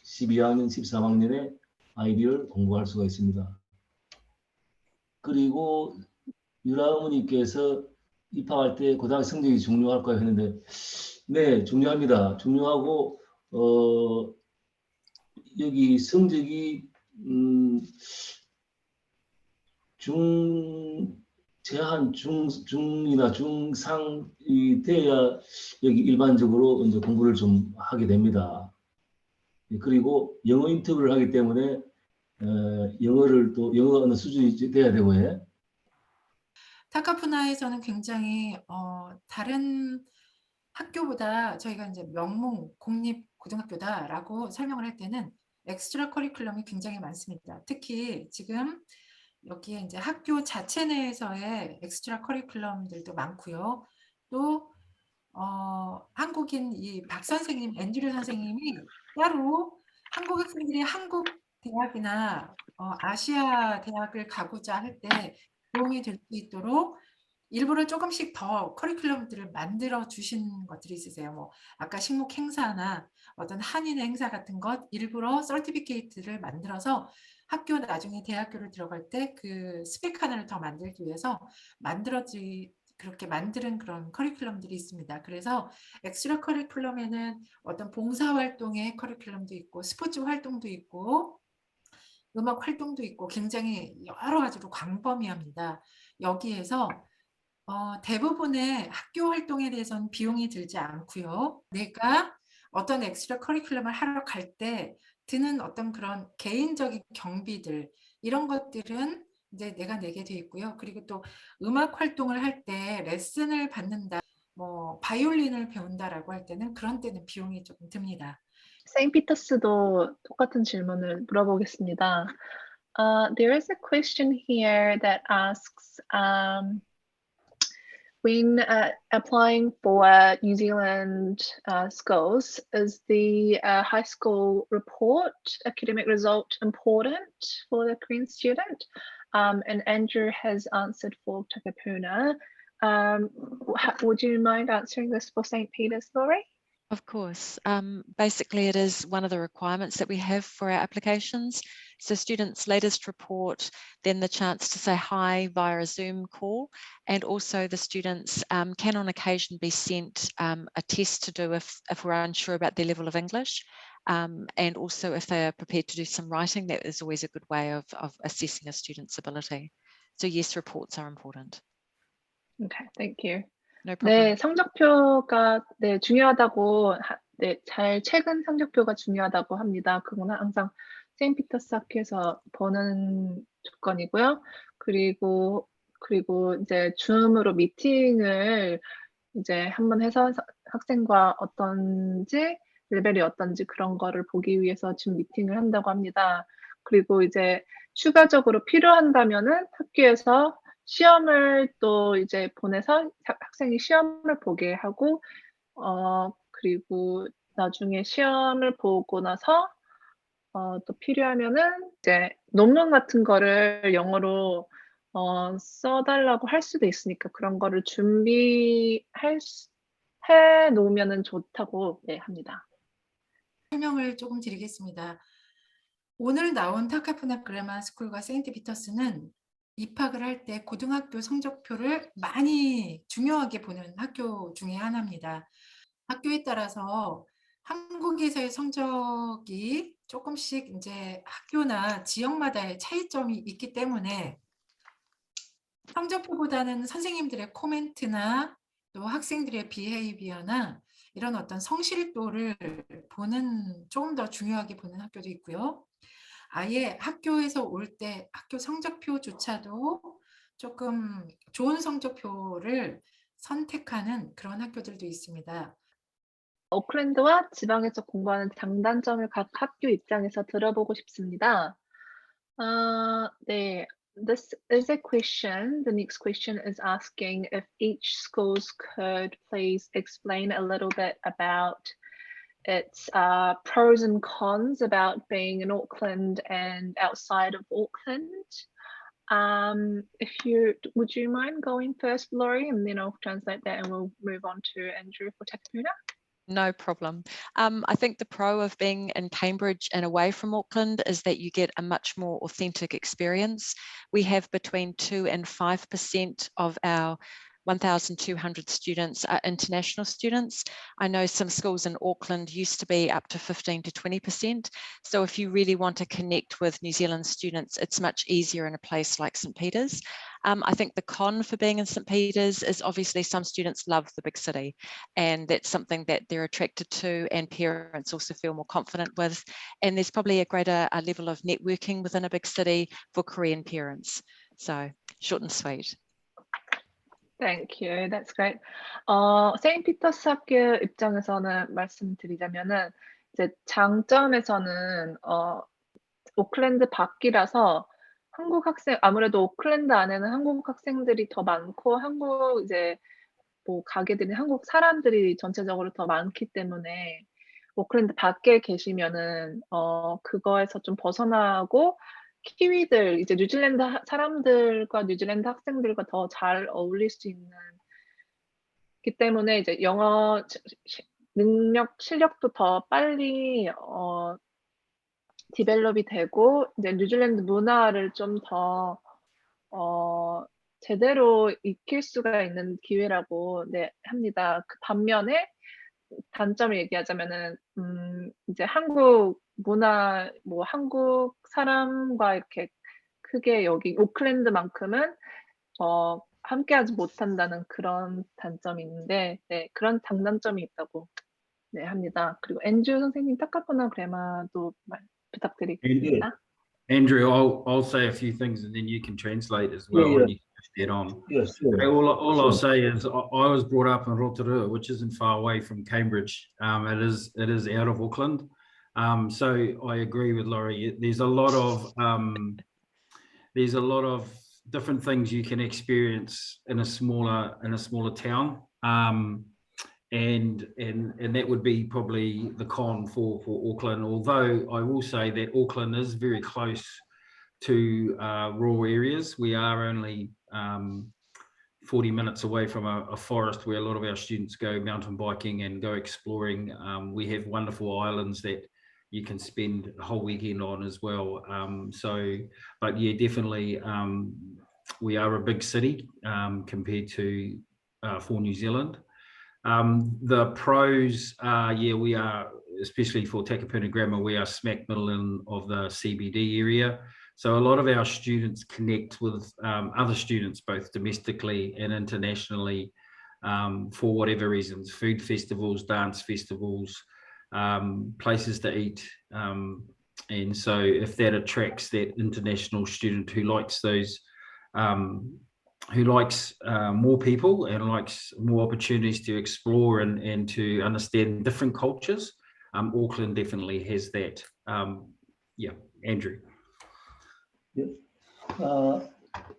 12학년, 13학년에 IB를 공부할 수가 있습니다. 그리고 유라 어머니께서 입학할 때 고등학교 성적이 중요할까요 했는데 네, 중요합니다. 중요하고 여기 성적이 중이나 중상이 돼야 여기 일반적으로 이제 공부를 좀 하게 됩니다. 그리고 영어 인터뷰를 하기 때문에 영어가 어느 수준이 돼야 되고요. 타카푸나에서는 굉장히 다른 학교보다 저희가 이제 명문 공립 고등학교다라고 설명을 할 때는 엑스트라 커리큘럼이 굉장히 많습니다. 특히 지금 여기에 이제 학교 자체 내에서의 엑스트라 커리큘럼들도 많고요. 또 한국인 이 박 선생님, 앤드류 선생님이 따로 한국 학생들이 한국 대학이나 아시아 대학을 가고자 할 때 도움이 될 수 있도록 일부러 조금씩 더 커리큘럼들을 만들어 주신 것들이 있으세요. 뭐 아까 식목 행사나 어떤 한인의 행사 같은 것 일부러 서티피케이트를 만들어서 학교 나중에 대학교를 들어갈 때 그 스펙 하나를 더 만들기 위해서 그렇게 만드는 그런 커리큘럼들이 있습니다. 그래서 엑스트라 커리큘럼에는 어떤 봉사활동의 커리큘럼도 있고 스포츠 활동도 있고 음악 활동도 있고 굉장히 여러 가지로 광범위합니다. 여기에서 대부분의 학교 활동에 대해서는 비용이 들지 않고요. 내가 어떤 엑스트라 커리큘럼을 하러 갈 때 드는 어떤 그런 개인적인 경비들 이런 것들은 이제 내가 내게 돼 있고요. 그리고 또 음악 활동을 할 때 레슨을 받는다, 뭐 바이올린을 배운다라고 할 때는 그런 때는 비용이 조금 듭니다. 세인피터스도 똑같은 질문을 물어보겠습니다. There is a question here that asks when applying for New Zealand schools, is the high school report academic result important for the Korean student? And Andrew has answered for Takapuna. Would you mind answering this for St. Peter's, Laurie? Of course. Basically, it is one of the requirements that we have for our applications. So students' latest report, then the chance to say hi via a Zoom call, and also the students can on occasion be sent a test to do if we're unsure about their level of English. And also if they are prepared to do some writing, that is always a good way of assessing a student's ability. So yes, reports are important. Okay, thank you. No problem. 네, 성적표가 네, 중요하다고 네, 최근 성적표가 중요하다고 합니다. 그건 항상 세인트피터스 학교에서 보는 조건이고요. 그리고 이제 줌으로 미팅을 이제 한번 해서 학생과 어떤지 레벨이 어떤지 그런 거를 보기 위해서 줌 미팅을 한다고 합니다. 그리고 이제 추가적으로 필요한다면은 학교에서 시험을 또 이제 보내서 학생이 시험을 보게 하고 그리고 나중에 시험을 보고 나서 또 필요하면은 이제 논문 같은 거를 영어로 써달라고 할 수도 있으니까 그런 거를 해 놓으면은 좋다고 네, 합니다. 설명을 조금 드리겠습니다. 오늘 나온 타카푸나 그라마 스쿨과 세인트 피터스는 입학을 할 때 고등학교 성적표를 많이 중요하게 보는 학교 중에 하나입니다. 학교에 따라서 한국에서의 성적이 조금씩 이제 학교나 지역마다의 차이점이 있기 때문에 성적표보다는 선생님들의 코멘트나 또 학생들의 비헤이비어나 이런 어떤 성실도를 보는 조금 더 중요하게 보는 학교도 있고요. 아예 학교에서 올 때 학교 성적표조차도 조금 좋은 성적표를 선택하는 그런 학교들도 있습니다. 오클랜드와 지방에서 공부하는 장단점을 각 학교 입장에서 들어보고 싶습니다. 네. This is a question. The next question is asking if each schools could please explain a little bit about its pros and cons about being in Auckland and outside of Auckland. Would you mind going first, Laurie, and then I'll translate that and we'll move on to Andrew for Takapuna. No problem. I think the pro of being in Cambridge and away from Auckland is that you get a much more authentic experience. We have between 2 and 5% of our 1,200 students are international students. I know some schools in Auckland used to be up to 15 to 20%. So if you really want to connect with New Zealand students, it's much easier in a place like St. Peter's. I think the con for being in St. Peter's is obviously some students love the big city, and that's something that they're attracted to and parents also feel more confident with. And there's probably a greater level of networking within a big city for Korean parents. So short and sweet. Thank you. That's great. 세인트피터스 학교 입장에서는 말씀드리자면은 이제 장점에서는 오클랜드 밖이라서 한국 학생 아무래도 오클랜드 안에는 한국 학생들이 더 많고 한국 이제 뭐 가게들이 한국 사람들이 전체적으로 더 많기 때문에 오클랜드 밖에 계시면은 그거에서 좀 벗어나고 키위들 이제 뉴질랜드 사람들과 뉴질랜드 학생들과 더 잘 어울릴 수 있는 기 때문에 이제 영어 능력 실력도 더 빨리 디벨롭이 되고 이제 뉴질랜드 문화를 좀 더 제대로 익힐 수가 있는 기회라고 네, 합니다. 그 반면에 단점을 얘기하자면은 이제 한국 문화 뭐 한국 사람과 이렇게 크게 여기 오클랜드만큼은 함께하지 못한다는 그런 단점이 있는데 네, 그런 장단점이 있다고 네, 합니다. 그리고 앤드류 선생님 타카푸나 그래마도 부탁드리겠습니다. Andrew, I'll say a few things and then you can translate as well. Yeah. And you can get on. Yes, sure. All I'll say is I was brought up in Rotorua, which isn't far away from Cambridge. It is out of Auckland. So I agree with Laurie. There's a lot of different things you can experience in a smaller town. And that would be probably the con for Auckland, although I will say that Auckland is very close to rural areas. We are only 40 minutes away from a forest where a lot of our students go mountain biking and go exploring. We have wonderful islands that you can spend a whole weekend on as well. But yeah, definitely we are a big city compared to for New Zealand. The pros are, yeah, we are, especially for Takapuna Grammar, we are smack middle of the CBD area. So a lot of our students connect with other students, both domestically and internationally, for whatever reasons, food festivals, dance festivals, places to eat. And so if that attracts that international student who likes those, more people and likes more opportunities to explore and to understand different cultures, Auckland definitely has that. Yeah, Andrew.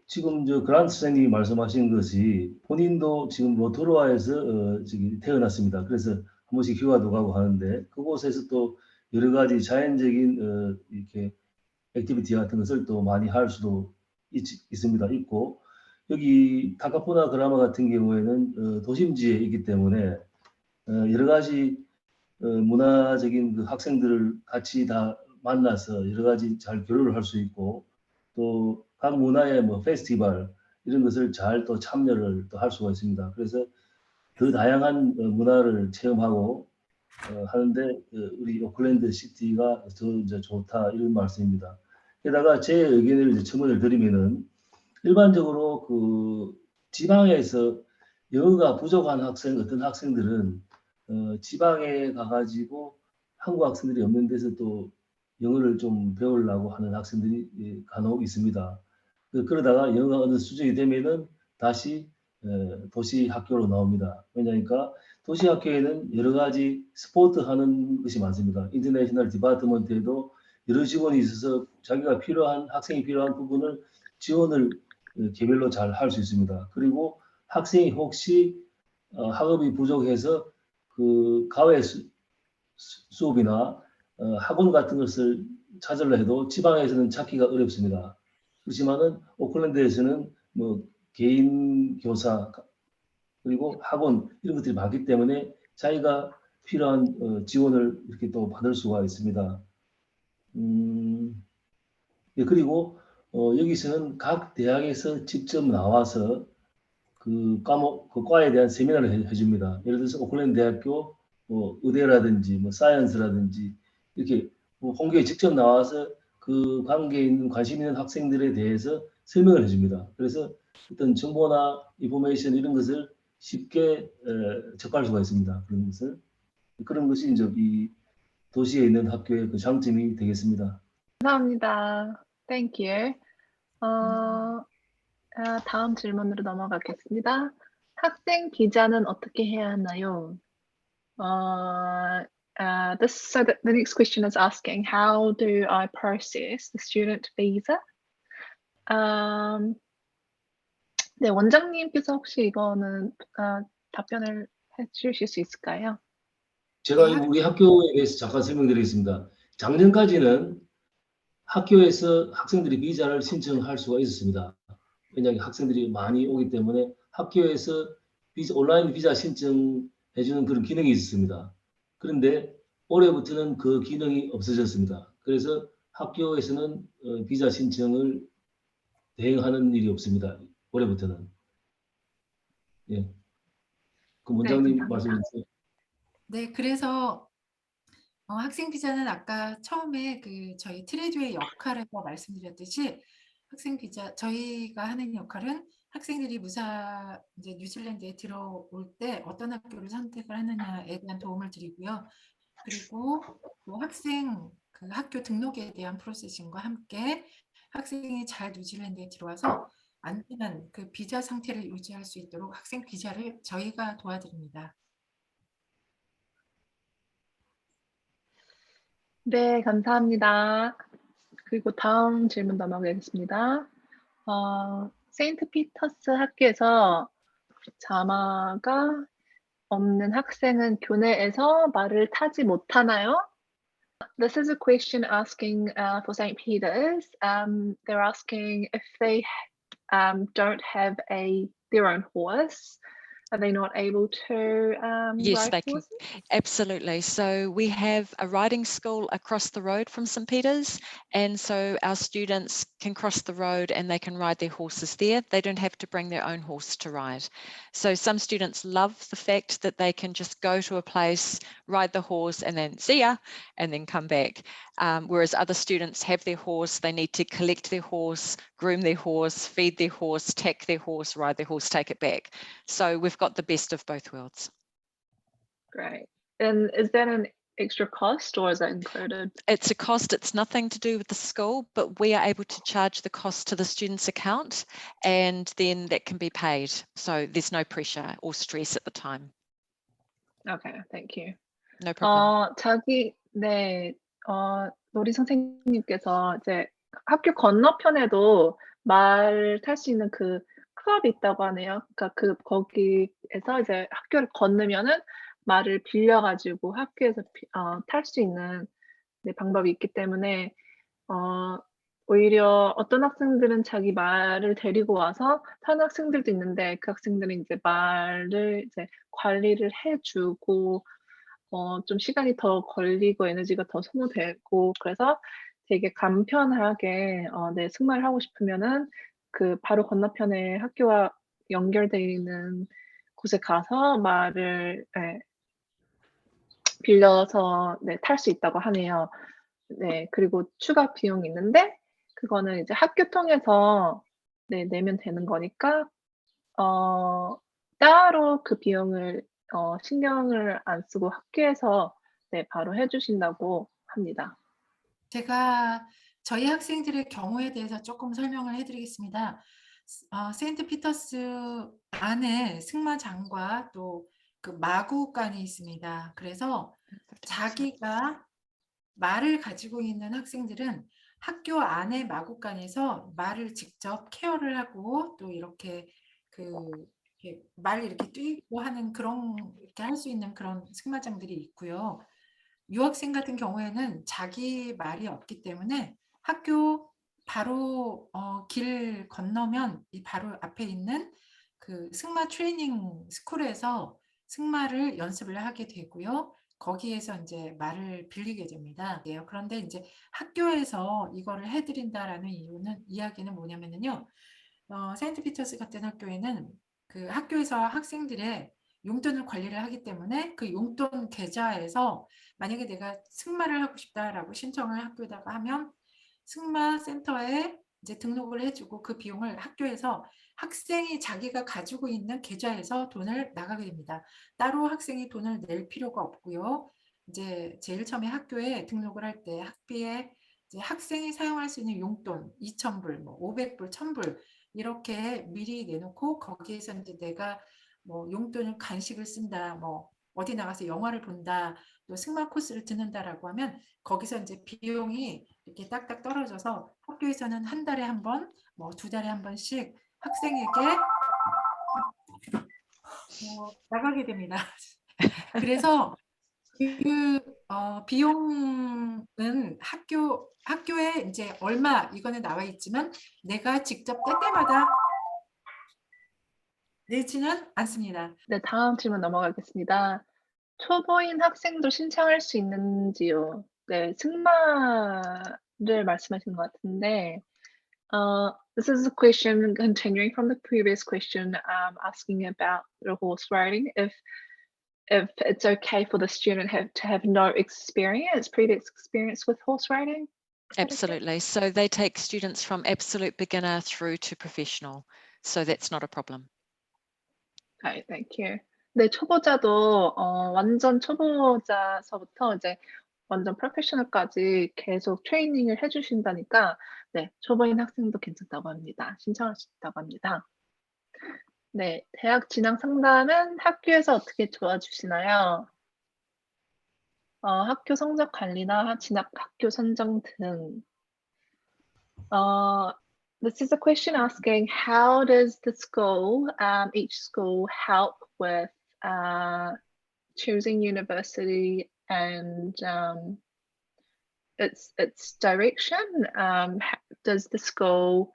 지금 저 그란트 선생님이 말씀하신 것이 본인도 지금 로토루아에서 태어났습니다. 그래서 한 번씩 휴가도 가고 하는데 그곳에서 또 여러 가지 자연적인 이렇게 액티비티 같은 것을 또 많이 할 수도 있습니다. 있고 여기 타카푸나 그라마 같은 경우에는 도심지에 있기 때문에 여러 가지 문화적인 그 학생들을 같이 다 만나서 여러 가지 잘 교류를 할 수 있고 또 각 문화의 뭐 페스티벌 이런 것을 잘 또 참여를 또 할 수가 있습니다. 그래서 더 다양한 문화를 체험하고 하는데 우리 오클랜드 시티가 더 이제 좋다 이런 말씀입니다. 게다가 제 의견을 이제 첨언을 드리면은 일반적으로 그 지방에서 영어가 부족한 학생 어떤 학생들은 지방에 가가지고 한국 학생들이 없는 데서 또 영어를 좀 배우려고 하는 학생들이 간혹 있습니다. 그러다가 영어가 어느 수준이 되면은 다시 도시 학교로 나옵니다. 왜냐니까 도시 학교에는 여러 가지 스포트 하는 것이 많습니다. 인터내셔널 디파트먼트에도 여러 직원이 있어서 자기가 필요한 학생이 필요한 부분을 지원을 개별로 잘 할 수 있습니다. 그리고 학생이 혹시 학업이 부족해서 그 과외 수업이나 학원 같은 것을 찾으려 해도 지방에서는 찾기가 어렵습니다. 그렇지만은 오클랜드에서는 뭐 개인 교사 그리고 학원 이런 것들이 많기 때문에 자기가 필요한 지원을 이렇게 또 받을 수가 있습니다. 예, 그리고 여기서는 각 대학에서 직접 나와서 그 과목, 그 과에 대한 세미나를 해줍니다. 예를 들어서 오클랜드 대학교 뭐 의대라든지 뭐 사이언스라든지 이렇게 뭐 홍교에 직접 나와서 그 관계에 있는 관심 있는 학생들에 대해서 설명을 해줍니다. 그래서 어떤 정보나 인포메이션 이런 것을 쉽게 접할 수가 있습니다. 그런 것이 이제 이 도시에 있는 학교의 그 장점이 되겠습니다. 감사합니다. Thank you. 다음 질문으로 넘어가겠습니다. 학생 비자는 어떻게 해야 하나요? So the next question is asking, how do I process the student visa? 네, 원장님께서 혹시 이거는 답변을 해주실 수 있을까요? 제가 우리 학교에 대해서 잠깐 설명드리겠습니다. 작년까지는 학교에서 학생들이 비자를 신청할 수가 있었습니다. 왜냐하면 학생들이 많이 오기 때문에 학교에서 온라인 비자 신청해주는 그런 기능이 있었습니다. 그런데 올해부터는 그 기능이 없어졌습니다. 그래서 학교에서는 비자 신청을 대행하는 일이 없습니다. 올해부터는. 예. 그 원장님 감사합니다. 말씀해 주세요. 네, 그래서 학생 비자는 아까 처음에 그 저희 트레듀의 역할에서 말씀드렸듯이 학생 비자 저희가 하는 역할은 학생들이 이제 뉴질랜드에 들어올 때 어떤 학교를 선택을 하느냐에 대한 도움을 드리고요. 그리고 또 학생 그 학교 등록에 대한 프로세싱과 함께 학생이 잘 뉴질랜드에 들어와서 안전한 그 비자 상태를 유지할 수 있도록 학생 비자를 저희가 도와드립니다. 네, 감사합니다. 그리고 다음 질문 넘어가겠습니다. 세인트 피터스 학교에서 자마가 없는 학생은 교내에서 말을 타지 못하나요? This is a question asking for St. Peter's. They're asking if they don't have their own horse. Are they not able to Yes, ride they can. horses? Absolutely. So we have a riding school across the road from St. Peter's, and so our students can cross the road and they can ride their horses there. They don't have to bring their own horse to ride. So some students love the fact that they can just go to a place, ride the horse, and then see ya, and then come back. Whereas other students have their horse, they need to collect their horse, groom their horse, feed their horse, tack their horse, ride their horse, take it back. So we've got the best of both worlds. Great. And is that an extra cost or is that included? It's a cost, it's nothing to do with the school, but we are able to charge the cost to the student's account and then that can be paid. So there's no pressure or stress at the time. Okay, thank you. No problem. 놀이 선생님께서 이제 학교 건너편에도 말 탈 수 있는 그 클럽이 있다고 하네요. 그러니까 거기에서 이제 학교를 건너면은 말을 빌려 가지고 학교에서 탈 수 있는 방법이 있기 때문에 오히려 어떤 학생들은 자기 말을 데리고 와서 타는 학생들도 있는데 그 학생들은 이제 말을 이제 관리를 해 주고 좀 시간이 더 걸리고 에너지가 더 소모되고 그래서 되게 간편하게 승마를 하고 싶으면은 그 바로 건너편에 학교와 연결돼 있는 곳에 가서 말을 빌려서 탈 수 있다고 하네요. 네. 그리고 추가 비용이 있는데 그거는 이제 학교 통해서 내면 되는 거니까 따로 그 비용을 신경을 안 쓰고 학교에서 바로 해 주신다고 합니다. 제가 저희 학생들의 경우에 대해서 조금 설명을 해 드리겠습니다. 세인트 피터스 안에 승마장과 또 그 마구간이 있습니다. 그래서 자기가 말을 가지고 있는 학생들은 학교 안에 마구간에서 말을 직접 케어를 하고 또 이렇게 이렇게 말 이렇게 뛰고 하는 그런 이렇게 할 수 있는 그런 승마장들이 있고요. 유학생 같은 경우에는 자기 말이 없기 때문에 학교 바로 길 건너면 이 바로 앞에 있는 그 승마 트레이닝 스쿨에서 승마를 연습을 하게 되고요. 거기에서 이제 말을 빌리게 됩니다. 그런데 이제 학교에서 이거를 해드린다라는 이야기는 뭐냐면요. 세인트 피터스 같은 학교에는 그 학교에서 학생들의 용돈을 관리를 하기 때문에 그 용돈 계좌에서 만약에 내가 승마를 하고 싶다라고 신청을 학교에다가 하면 승마 센터에 이제 등록을 해주고 그 비용을 학교에서 학생이 자기가 가지고 있는 계좌에서 돈을 나가게 됩니다. 따로 학생이 돈을 낼 필요가 없고요. 이제 제일 처음에 학교에 등록을 할 때 학비에 이제 학생이 사용할 수 있는 용돈 2,000불, 뭐 500불, 1,000불 이렇게 미리 내놓고 거기에서 이제 내가 뭐 용돈을 간식을 쓴다, 뭐 어디 나가서 영화를 본다, 또 승마 코스를 듣는다라고 하면 거기서 이제 비용이 이렇게 딱딱 떨어져서 학교에서는 한 달에 한 번, 뭐 2달에 한 번씩 학생에게 나가게 됩니다. 그래서 그 비용은 학교에 이제 얼마 이거는 나와 있지만 내가 직접 때때마다 내지는 않습니다. 네, 다음 질문 넘어가겠습니다. 초보인 학생도 신청할 수 있는지요? 네, 승마를 말씀하시는 것 같은데, this is a question continuing from the previous question, asking about the horse riding. If it's okay for the student to have no previous experience with horse riding? Absolutely. So they take students from absolute beginner through to professional. So that's not a problem. Okay, thank you. 네, 초보자도 완전 초보자서부터 이제 완전 프로페셔널까지 계속 트레이닝을 해주신다니까 네, 초보인 학생도 괜찮다고 합니다. 신청할 수 있다고 합니다. 네, 대학 진학 상담은 학교에서 어떻게 도와주시나요? 학교 성적 관리나 진학 학교 선정 등. This is a question asking how does the school, each school, help with choosing university and its direction? Does the school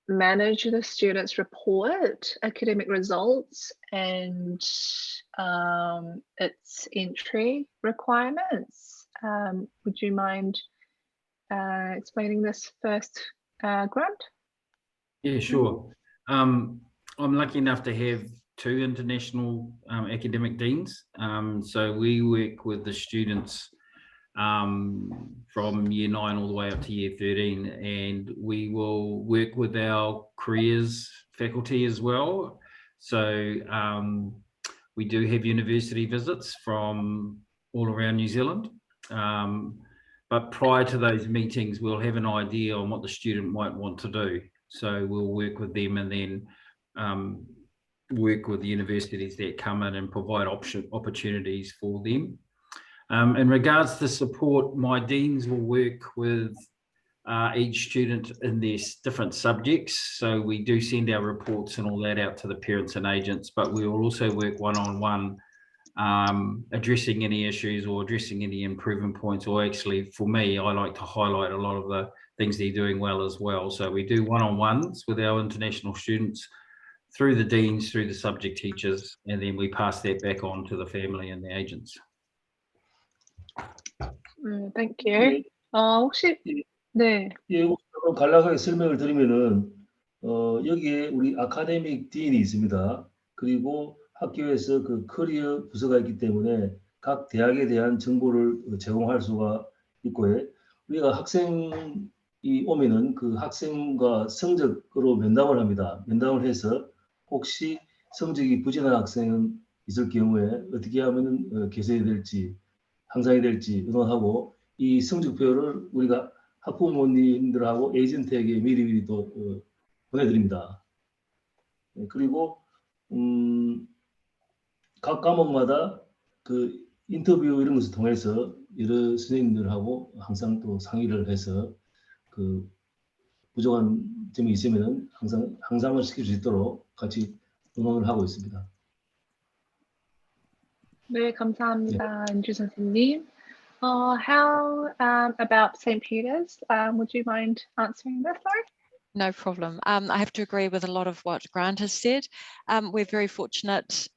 manage the students' report, academic results, and its entry requirements. Would you mind explaining this first, Grant? Yeah, sure. I'm lucky enough to have 2 international academic deans. So we work with the students from year 9 all the way up to year 13, and we will work with our careers faculty as well. So we do have university visits from all around New Zealand. But prior to those meetings, we'll have an idea on what the student might want to do. So we'll work with them and then work with the universities that come in and provide opportunities for them. In regards to support, my deans will work with each student in their different subjects. So we do send our reports and all that out to the parents and agents, but we will also work one-on-one, addressing any issues or addressing any improvement points. Or actually, for me, I like to highlight a lot of the things they're doing well as well. So we do one-on-ones with our international students through the deans, through the subject teachers, and then we pass that back on to the family and the agents. Thank you. 혹시 네. 예, 우선 간략하게 설명을 드리면은 여기에 우리 아카데믹 딘이 있습니다. 그리고 학교에서 그 커리어 부서가 있기 때문에 각 대학에 대한 정보를 제공할 수가 있고요. 우리가 학생이 오면은 그 학생과 성적으로 면담을 합니다. 면담을 해서 혹시 성적이 부진한 학생은 있을 경우에 어떻게 하면 개선이 될지, 향상이 될지 의논하고, 이 성적표를 우리가 학부모님들하고 에이전트에게 미리미리 또 보내드립니다. 그리고 각 과목마다 그 인터뷰 이런 것을 통해서 여러 선생님들하고 항상 또 상의를 해서 그 부족한 점이 있으면 항상 향상을 시킬 수 있도록 같이 의논을 하고 있습니다. 네, 감사합니다, 안주 선생님. How about St. Peter's? Would you mind answering this, Laurie? No problem. I have to agree with a lot of what Grant has said. We're very fortunate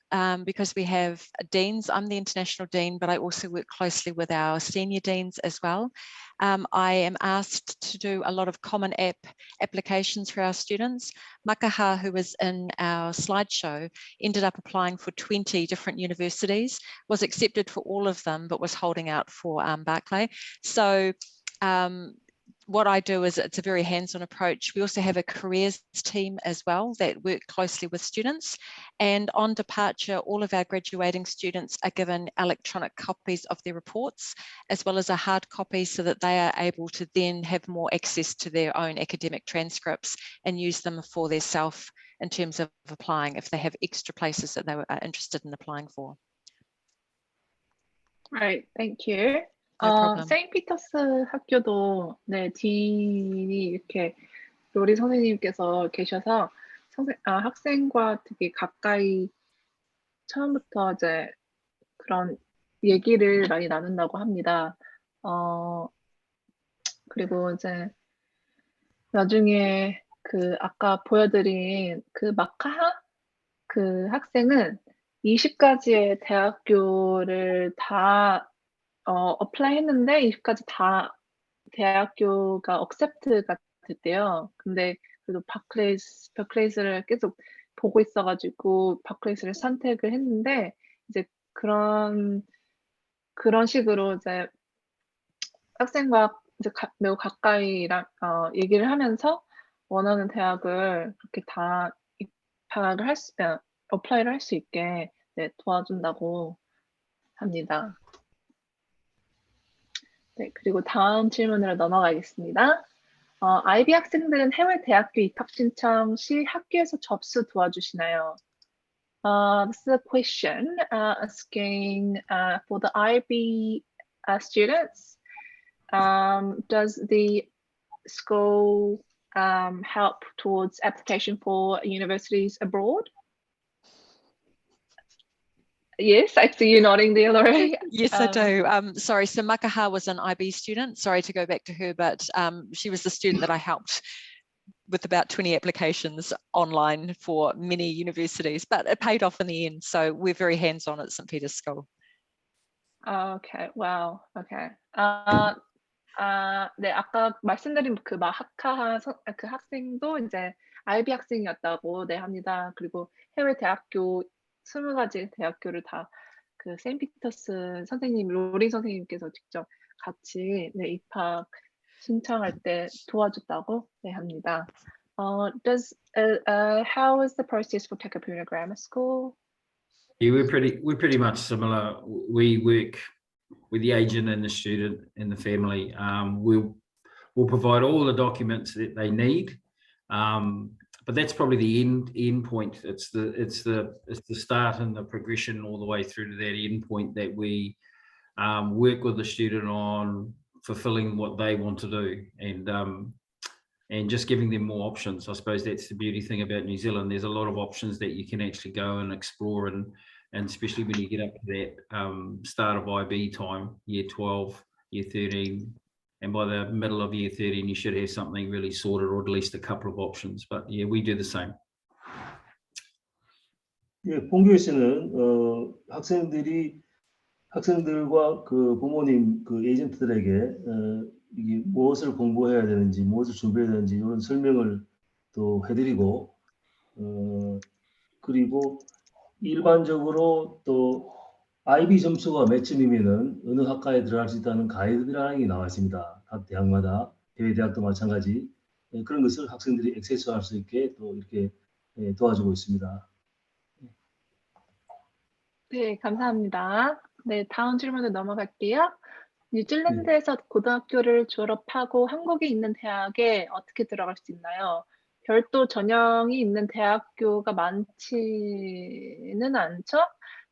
because we have deans. I'm the international dean, but I also work closely with our senior deans as well. I am asked to do a lot of common applications for our students. Makaha, who was in our slideshow, ended up applying for 20 different universities, was accepted for all of them, but was holding out for Barclay. So what I do is it's a very hands-on approach. We also have a careers team as well that work closely with students. And on departure, all of our graduating students are given electronic copies of their reports, as well as a hard copy so that they are able to then have more access to their own academic transcripts and use them for their self in terms of applying if they have extra places that they were interested in applying for. Right, thank you. No problem. 세인트피터스 학교도 네, 딘이 이렇게 로리 선생님께서 계셔서 학생과 되게 가까이 처음부터 이제 그런 얘기를 많이 나눈다고 합니다. 그리고 이제 나중에 그 아까 보여드린 그 마카하 그 학생은 20가지의 대학교를 다 어플라이 했는데 20가지 다 대학교가 accept가 됐대요. 근데 그래도 버클레이스를 계속 보고 있어가지고 버클레이스를 선택을 했는데 이제 그런 식으로 이제 학생과 이제 매우 가까이랑 얘기를 하면서 원하는 대학을 그렇게 다 입학을 어플라이를 할 수 있게 네, 도와준다고 합니다. 네, 그리고 다음 질문으로 넘어가겠습니다. IB 학생들은 해외 대학교 입학 신청 시 학교에서 접수 도와주시나요? This is a question asking for the IB students. Does the school help towards application for universities abroad? Yes, I see you nodding there, Laurie. Yes, I do. Sorry, so Makaha was an IB student. Sorry to go back to her, but she was the student that I helped with about 20 applications online for many universities, but it paid off in the end. So we're very hands-on at St. Peter's School. Okay, wow, okay. 네, 아까 말씀드린 그 마하카 그 학생도 이제 IB 학생이었다고 네 합니다. 그리고 해외 대학교 20가지 대학교를 다 그 세인트피터스 선생님, 로링 선생님께서 직접 같이 네, 입학 신청할 때 도와줬다고 네 합니다. How is the process for Takapuna Grammar School? Yeah, we're pretty much similar. We work with the agent and the student and the family. We'll provide all the documents that they need, but that's probably the end point. It's the start and the progression all the way through to that end point that we work with the student on fulfilling what they want to do, and just giving them more options. I suppose that's the beauty thing about New Zealand. There's a lot of options that you can actually go and explore, and especially when you get up to that start of IB time, year 12, year 13, and by the middle of year 13, you should have something really sorted, or at least a couple of options. But yeah, we do the same. 예, 본교에서는 학생들과 그 부모님, 그 에이전트들에게 이게 무엇을 공부해야 되는지, 무엇을 준비해야 되는지 이런 설명을 또 해드리고, 그리고 일반적으로 또 IB 점수가 몇 점이면은 어느 학과에 들어갈 수 있다는 가이드라인이 나와 있습니다. 각 대학마다, 해외 대학도 마찬가지. 그런 것을 학생들이 액세스할 수 있게 또 이렇게 도와주고 있습니다. 네, 감사합니다. 네, 다음 질문으로 넘어갈게요. 뉴질랜드에서 고등학교를 졸업하고 한국에 있는 대학에 어떻게 들어갈 수 있나요? 별도 전형이 있는 대학교가 많지는 않죠?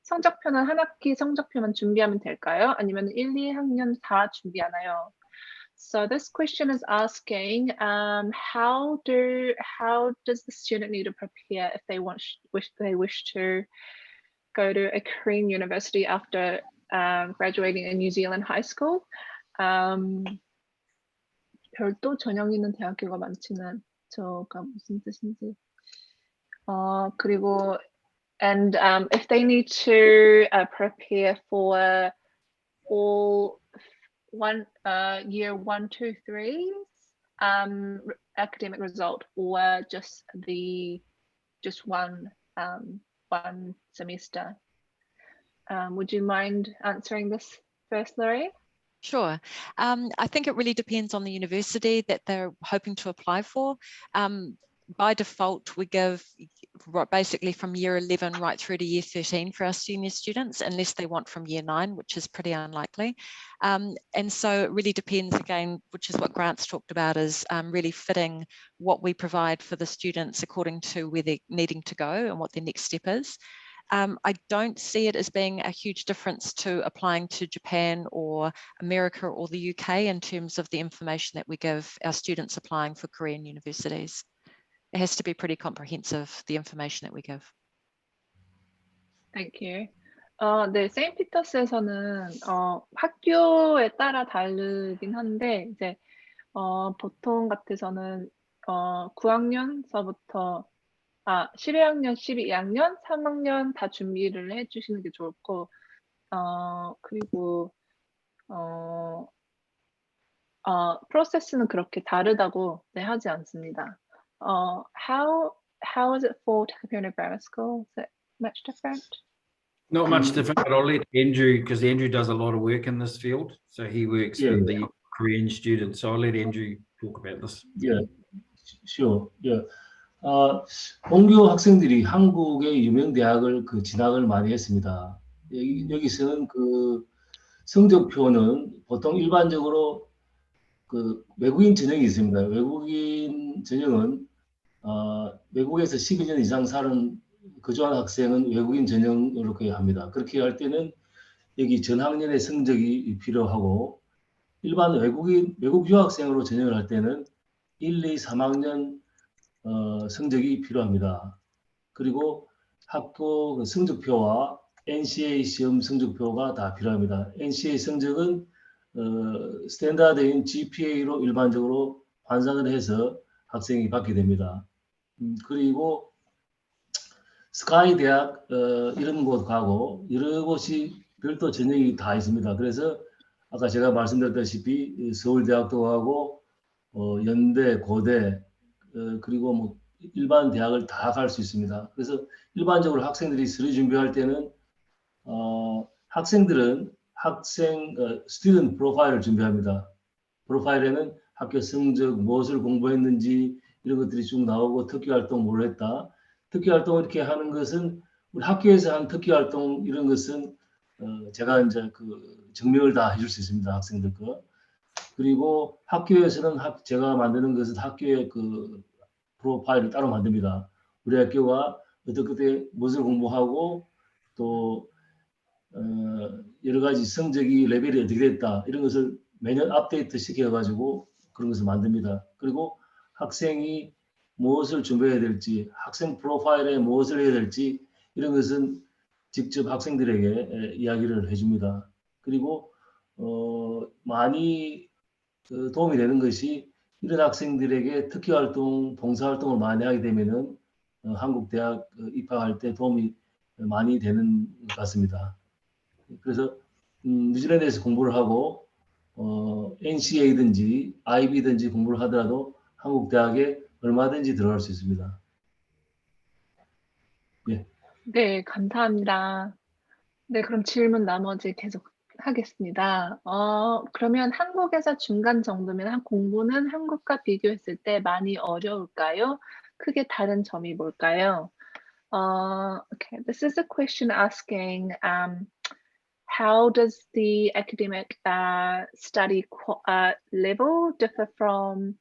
성적표는 한 학기 성적표만 준비하면 될까요? 아니면 1, 2학년 다 준비하나요? So this question is asking, how does the student need to prepare if they wish to go to a Korean university after graduating in New Zealand high school? 별도 전형 있는 대학교가 많지는 않죠가 무슨 뜻인지. 그리고 and if they need to prepare for all year 1, 2, 3 academic result, or just one semester. Would you mind answering this first, Laurie? Sure. I think it really depends on the university that they're hoping to apply for. By default, we give basically from year 11 right through to year 13 for our senior students, unless they want from year 9, which is pretty unlikely. And so it really depends, again, which is what Grant's talked about, is really fitting what we provide for the students according to where they're needing to go and what their next step is. I don't see it as being a huge difference to applying to Japan or America or the UK in terms of the information that we give our students applying for Korean universities. It has to be pretty comprehensive, the information that we give. Thank you. 네, 세인트피터스에서는 학교에 따라 다르긴 한데 이제 보통 같아서는 9학년서부터 11학년, 12학년, 3학년 다 준비를 해주시는 게 좋고, 그리고 프로세스는 그렇게 다르다고 하지 않습니다. How is it for Takapuna Grammar School? Is it much different? Not much different, but I'll let Andrew, because Andrew does a lot of work in this field. So he works with the Korean students. So I'll let Andrew talk about this. Yeah, sure. Yeah. 본교 학생들이 한국의 유명 대학을 진학을 많이 했습니다. 여기서는 그 성적표는 보통 일반적으로 그 외국인 전형이 있습니다. 외국인 전형은 외국에서 12년 이상 사는 거주한 학생은 외국인 전형으로 그렇게 합니다. 그렇게 할 때는 여기 전학년의 성적이 필요하고, 일반 외국 유학생으로 전형을 할 때는 1, 2, 3학년 성적이 필요합니다. 그리고 학교 성적표와 NCA 시험 성적표가 다 필요합니다. NCA 성적은 스탠다드인 GPA로 일반적으로 환산을 해서 학생이 받게 됩니다. 그리고 스카이 대학 이런 곳 가고 여러 곳이 별도 전형이 다 있습니다. 그래서 아까 제가 말씀드렸다시피 서울대학도 가고 연대, 고대 그리고 뭐 일반 대학을 다 갈 수 있습니다. 그래서 일반적으로 학생들이 서류 준비할 때는 학생들은 학생 스튜던트 프로파일을 준비합니다. 프로파일에는 학교 성적, 무엇을 공부했는지 이런 것들이 쭉 나오고 특기 활동 뭘 했다. 특기 활동 이렇게 하는 것은 우리 학교에서 한 특기 활동 이런 것은 제가 이제 그 증명을 다 해줄 수 있습니다. 학생들 거. 그리고 학교에서는 제가 만드는 것은 학교의 그 프로파일을 따로 만듭니다. 우리 학교가 어떻게 무엇을 공부하고 또 여러 가지 성적이 레벨이 어떻게 됐다 이런 것을 매년 업데이트 시켜가지고 그런 것을 만듭니다. 그리고 학생이 무엇을 준비해야 될지, 학생 프로파일에 무엇을 해야 될지 이런 것은 직접 학생들에게 이야기를 해줍니다. 그리고 많이 도움이 되는 것이 이런 학생들에게 특기 활동, 봉사 활동을 많이 하게 되면은 한국 대학 입학할 때 도움이 많이 되는 것 같습니다. 그래서 뉴질랜드에서 공부를 하고 NCA든지 IB든지 공부를 하더라도 한국 대학에 얼마든지 들어갈 수 있습니다. 예. 네, 감사합니다. 네, 그럼 질문 나머지 계속 하겠습니다. 그러면 한국에서 중간 정도면 공부는 한국과 비교했을 때 많이 어려울까요? 크게 다른 점이 뭘까요? Okay, this is a question asking how does the academic study level differ from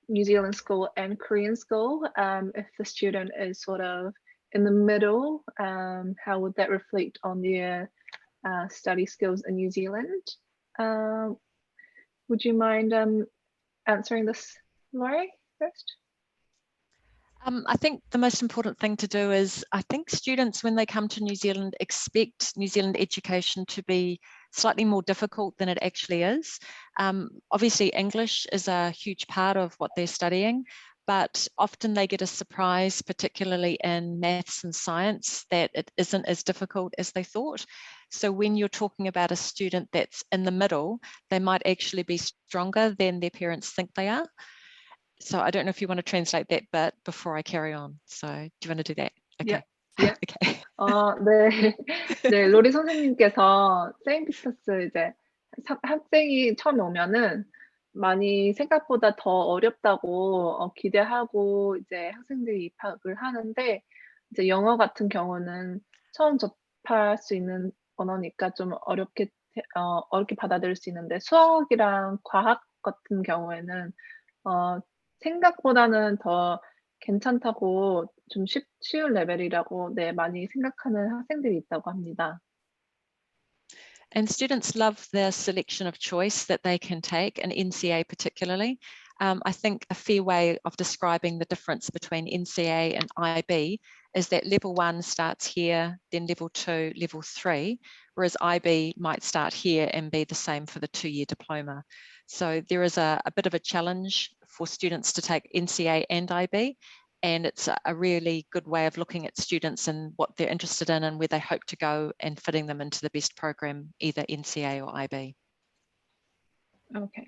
New Zealand school and Korean school? If the student is sort of in the middle, how would that reflect on their study skills in New Zealand? Would you mind answering this, Laurie, first? I think the most important thing to do is, I think students, when they come to New Zealand, expect New Zealand education to be slightly more difficult than it actually is. Obviously, English is a huge part of what they're studying, but often they get a surprise, particularly in maths and science, that it isn't as difficult as they thought. So when you're talking about a student that's in the middle, they might actually be stronger than their parents think they are. So I don't know if you want to translate that bit before I carry on. So do you want to do that? Okay. Yeah. Okay. 네. 네, 로리 선생님께서 세인트피터스 이제 학생이 처음에 오면은 많이 생각보다 더 어렵다고 기대하고 이제 학생들이 입학을 하는데, 이제 영어 같은 경우는 처음 접할 수 있는 언어니까 좀 어렵게 받아들일 수 있는데, 수학이랑 과학 같은 경우에는 생각보다는 더 괜찮다고, 좀 쉬운 레벨이라고 많이 생각하는 학생들이 있다고 합니다. And students love the selection of choice that they can take, and NCA particularly. I think a fair way of describing the difference between NCA and IB is that level 1 starts here, then level 2, level 3, whereas IB might start here and be the same for the 2-year diploma. So there is a bit of a challenge for students to take NCA and IB, and it's a really good way of looking at students and what they're interested in and where they hope to go and fitting them into the best program, either NCA or IB. Okay.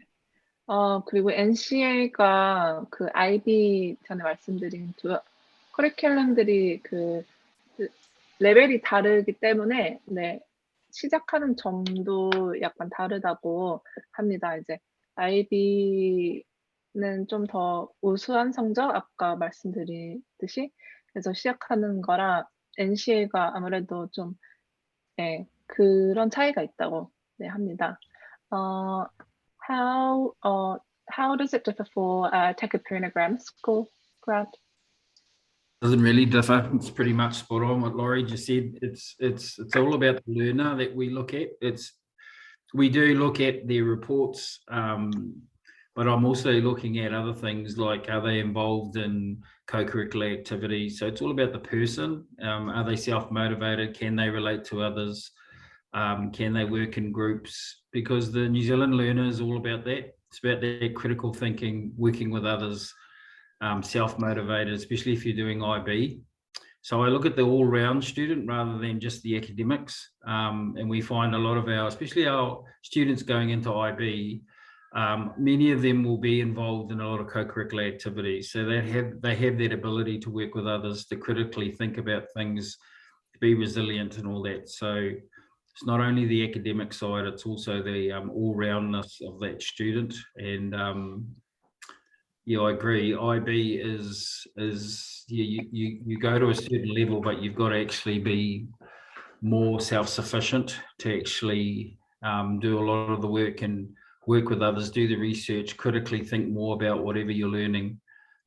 그리고 NCA가 그 IB 전에 말씀드린 두 커리큘럼들이 그 레벨이 다르기 때문에 시작하는 점도 약간 다르다고 합니다. 이제 IB는 좀 더 우수한 성적, 아까 말씀드렸듯이, 그래서 시작하는 거라 NCA가 아무래도 좀 그런 차이가 있다고 합니다. How does it differ for Tekapuna Grammar School, Grant? Doesn't really differ. It's pretty much spot on what Laurie just said. It's all about the learner that we look at. We do look at their reports, but I'm also looking at other things like, are they involved in co-curricular activities? So it's all about the person. Are they self-motivated? Can they relate to others? Can they work in groups? Because the New Zealand learner is all about that. It's about their critical thinking, working with others, self-motivated, especially if you're doing IB. So I look at the all-round student rather than just the academics, and we find a lot of our, especially our students going into IB, many of them will be involved in a lot of co-curricular activities. So they have that ability to work with others, to critically think about things, to be resilient and all that. So it's not only the academic side, it's also the all-roundness of that student. And yeah, I agree. IB is you go to a certain level, but you've got to actually be more self-sufficient to actually do a lot of the work and work with others, do the research, critically think more about whatever you're learning.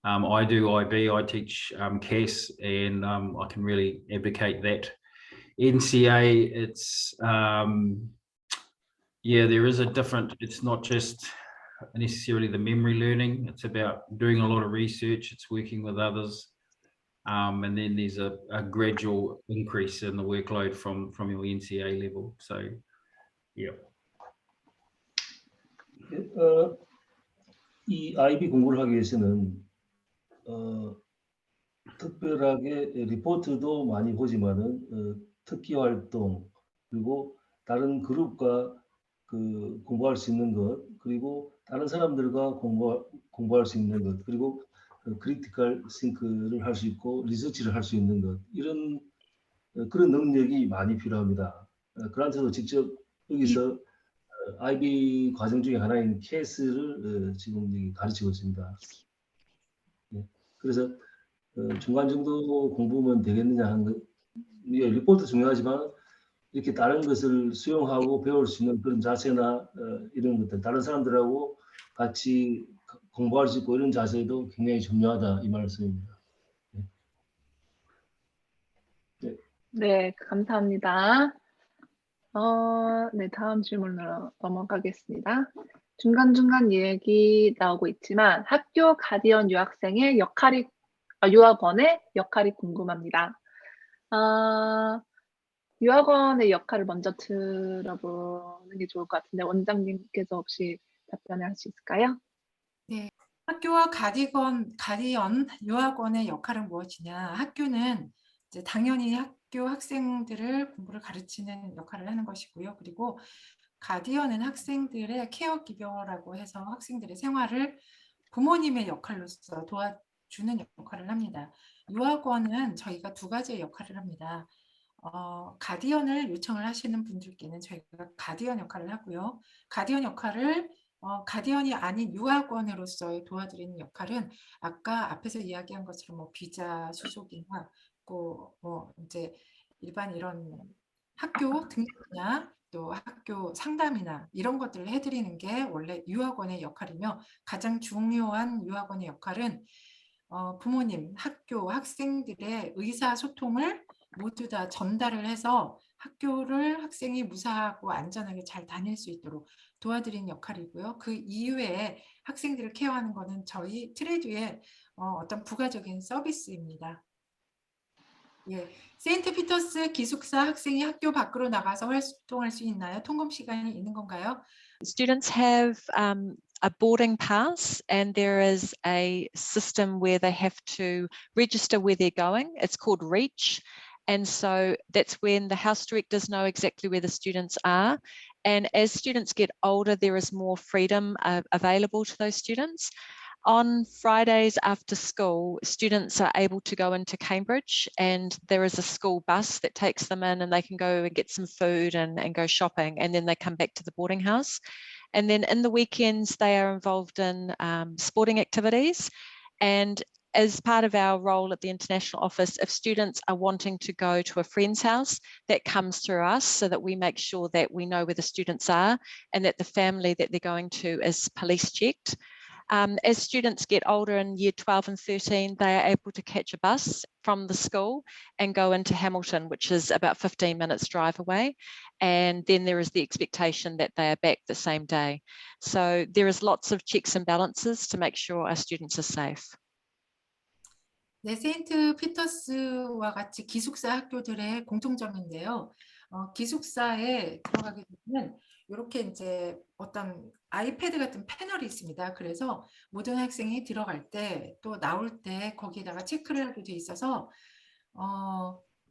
I do IB, I teach CAS, and I can really advocate that. NCA, it's yeah, there is a different, it's not just necessarily the memory learning, it's about doing a lot of research, it's working with others, and then there's a gradual increase in the workload from your NCA level. So yeah. 이 IB 공부를 하기 위해서는 특별하게 리포트도 많이 보지만은 특기 활동 그리고 다른 그룹과 그 공부할 수 있는 것 그리고 다른 사람들과 공부할 수 있는 것 그리고 크리티컬 싱크를 할 수 있고 리서치를 할 수 있는 것 이런 그런 능력이 많이 필요합니다. 그란트도 직접 여기서 IB 과정 중에 하나인 CAS를 지금 가르치고 있습니다. 예, 그래서 중간 정도 공부면 되겠느냐 하는 것, 예, 리포트 중요하지만 이렇게 다른 것을 수용하고 배울 수 있는 그런 자세나 이런 것들, 다른 사람들하고 같이 공부할 수 있고 이런 자세도 굉장히 중요하다 이 말씀입니다. 네, 네, 감사합니다. 네, 다음 질문으로 넘어가겠습니다. 중간중간 얘기 나오고 있지만 학교 가디언 유학생의 유학원의 역할이 궁금합니다. 유학원의 역할을 먼저 들어보는 게 좋을 것 같은데 원장님께서 혹시 답변을 할 수 있을까요? 학교와 가디언 유학원의 역할은 무엇이냐? 학교는 이제 당연히 학교 학생들을 공부를 가르치는 역할을 하는 것이고요. 그리고 가디언은 학생들의 케어기버라고 해서 학생들의 생활을 부모님의 역할로서 도와주는 역할을 합니다. 유학원은 저희가 두 가지의 역할을 합니다. 가디언을 요청을 하시는 분들께는 저희가 가디언 역할을 하고요. 가디언 역할을 가디언이 아닌 유학원으로서의 도와드리는 역할은 아까 앞에서 이야기한 것처럼 뭐 비자 수속이나 뭐 이제 일반 이런 학교 등록이나 또 학교 상담이나 이런 것들을 해드리는 게 원래 유학원의 역할이며 가장 중요한 유학원의 역할은 부모님, 학교, 학생들의 의사소통을 모두 다 전달을 해서 학교를 학생이 무사하고 안전하게 잘 다닐 수 있도록 도와드리는 역할이고요. 그 이외에 학생들을 케어하는 것은 저희 트레듀의 어떤 부가적인 서비스입니다. 예, 세인트 피터스 기숙사 학생이 학교 밖으로 나가서 활동할 수 있나요? 통금 시간이 있는 건가요? Students have a boarding pass, and there is a system where they have to register where they're going. It's called Reach. And so that's when the house directors know exactly where the students are. And as students get older, there is more freedom available to those students. On Fridays after school, students are able to go into Cambridge, and there is a school bus that takes them in, and they can go and get some food and go shopping, and then they come back to the boarding house. And then in the weekends, they are involved in sporting activities. And as part of our role at the International Office, if students are wanting to go to a friend's house, that comes through us so that we make sure that we know where the students are and that the family that they're going to is police checked. As students get older in year 12 and 13, they are able to catch a bus from the school and go into Hamilton, which is about 15 minutes drive away. And then there is the expectation that they are back the same day. So there is lots of checks and balances to make sure our students are safe. 네, 세인트 피터스와 같이 기숙사 학교들의 공통점인데요. 기숙사에 들어가게 되면 이렇게 이제 어떤 아이패드 같은 패널이 있습니다. 그래서 모든 학생이 들어갈 때 또 나올 때 거기에다가 체크를 하게 돼 있어서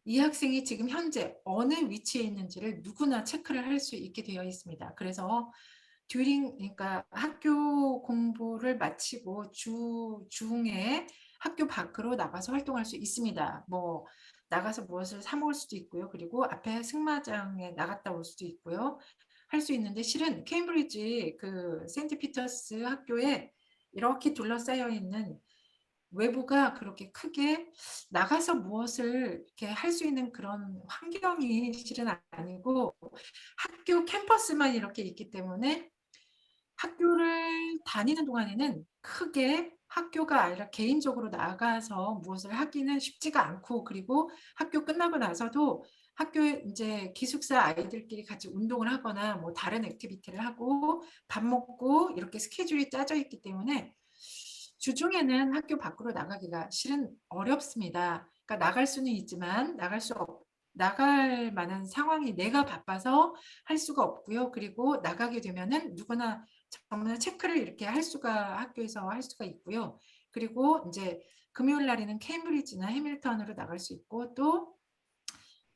이 학생이 지금 현재 어느 위치에 있는지를 누구나 체크를 할 수 있게 되어 있습니다. 그래서 그러니까 학교 공부를 마치고 중에 학교 밖으로 나가서 활동할 수 있습니다. 뭐 나가서 무엇을 사 먹을 수도 있고요. 그리고 앞에 승마장에 나갔다 올 수도 있고요. 할 수 있는데 실은 케임브리지 그 세인트 피터스 학교에 이렇게 둘러싸여 있는 외부가 그렇게 크게 나가서 무엇을 이렇게 할 수 있는 그런 환경이 실은 아니고 학교 캠퍼스만 이렇게 있기 때문에 학교를 다니는 동안에는 크게 학교가 아니라 개인적으로 나가서 무엇을 하기는 쉽지가 않고 그리고 학교 끝나고 나서도 학교에 이제 기숙사 아이들끼리 같이 운동을 하거나 뭐 다른 액티비티를 하고 밥 먹고 이렇게 스케줄이 짜져 있기 때문에 주중에는 학교 밖으로 나가기가 실은 어렵습니다. 그러니까 나갈 수는 있지만 나갈 만한 상황이 내가 바빠서 할 수가 없고요. 그리고 나가게 되면은 누구나 정말 체크를 이렇게 학교에서 할 수가 있고요. 그리고 이제 금요일 날에는 케임브리지나 해밀턴으로 나갈 수 있고 또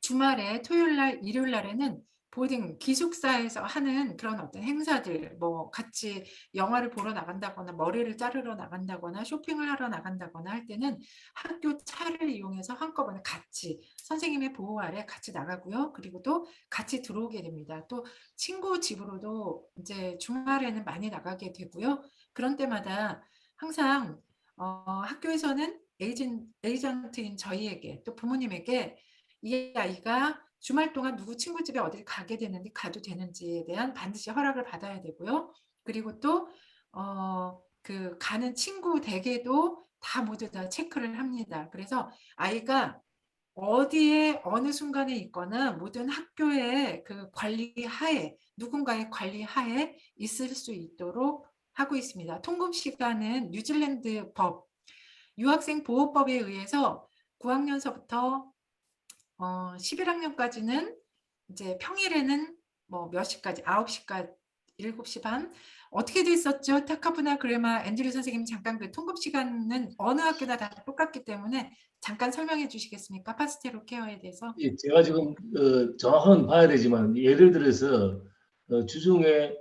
주말에 토요일 날, 일요일 날에는 보딩 기숙사에서 하는 그런 어떤 행사들, 뭐 같이 영화를 보러 나간다거나 머리를 자르러 나간다거나 쇼핑을 하러 나간다거나 할 때는 학교 차를 이용해서 한꺼번에 같이 선생님의 보호 아래 같이 나가고요. 그리고 또 같이 들어오게 됩니다. 또 친구 집으로도 이제 주말에는 많이 나가게 되고요. 그런 때마다 항상 학교에서는 에이전트인 저희에게 또 부모님에게 이 아이가 주말 동안 누구 친구 집에 어딜 가게 되는지 가도 되는지에 대한 반드시 허락을 받아야 되고요. 그리고 또 그 가는 친구 댁에도 다 모두 다 체크를 합니다. 그래서 아이가 어디에 어느 순간에 있거나 모든 학교의 그 관리 하에 누군가의 관리 하에 있을 수 있도록 하고 있습니다. 통금 시간은 뉴질랜드 법 유학생 보호법에 의해서 9학년서부터 11학년까지는 이제 평일에는 뭐 몇 시까지 9시까지 7시 반 어떻게 됐었죠? 타카푸나 그레마 앤드류 선생님 잠깐 그 통금 시간은 어느 학교나 다 똑같기 때문에 잠깐 설명해 주시겠습니까? 파스텔로 케어에 대해서. 예, 제가 지금 정확하게 봐야 되지만 예를 들어서 주중에는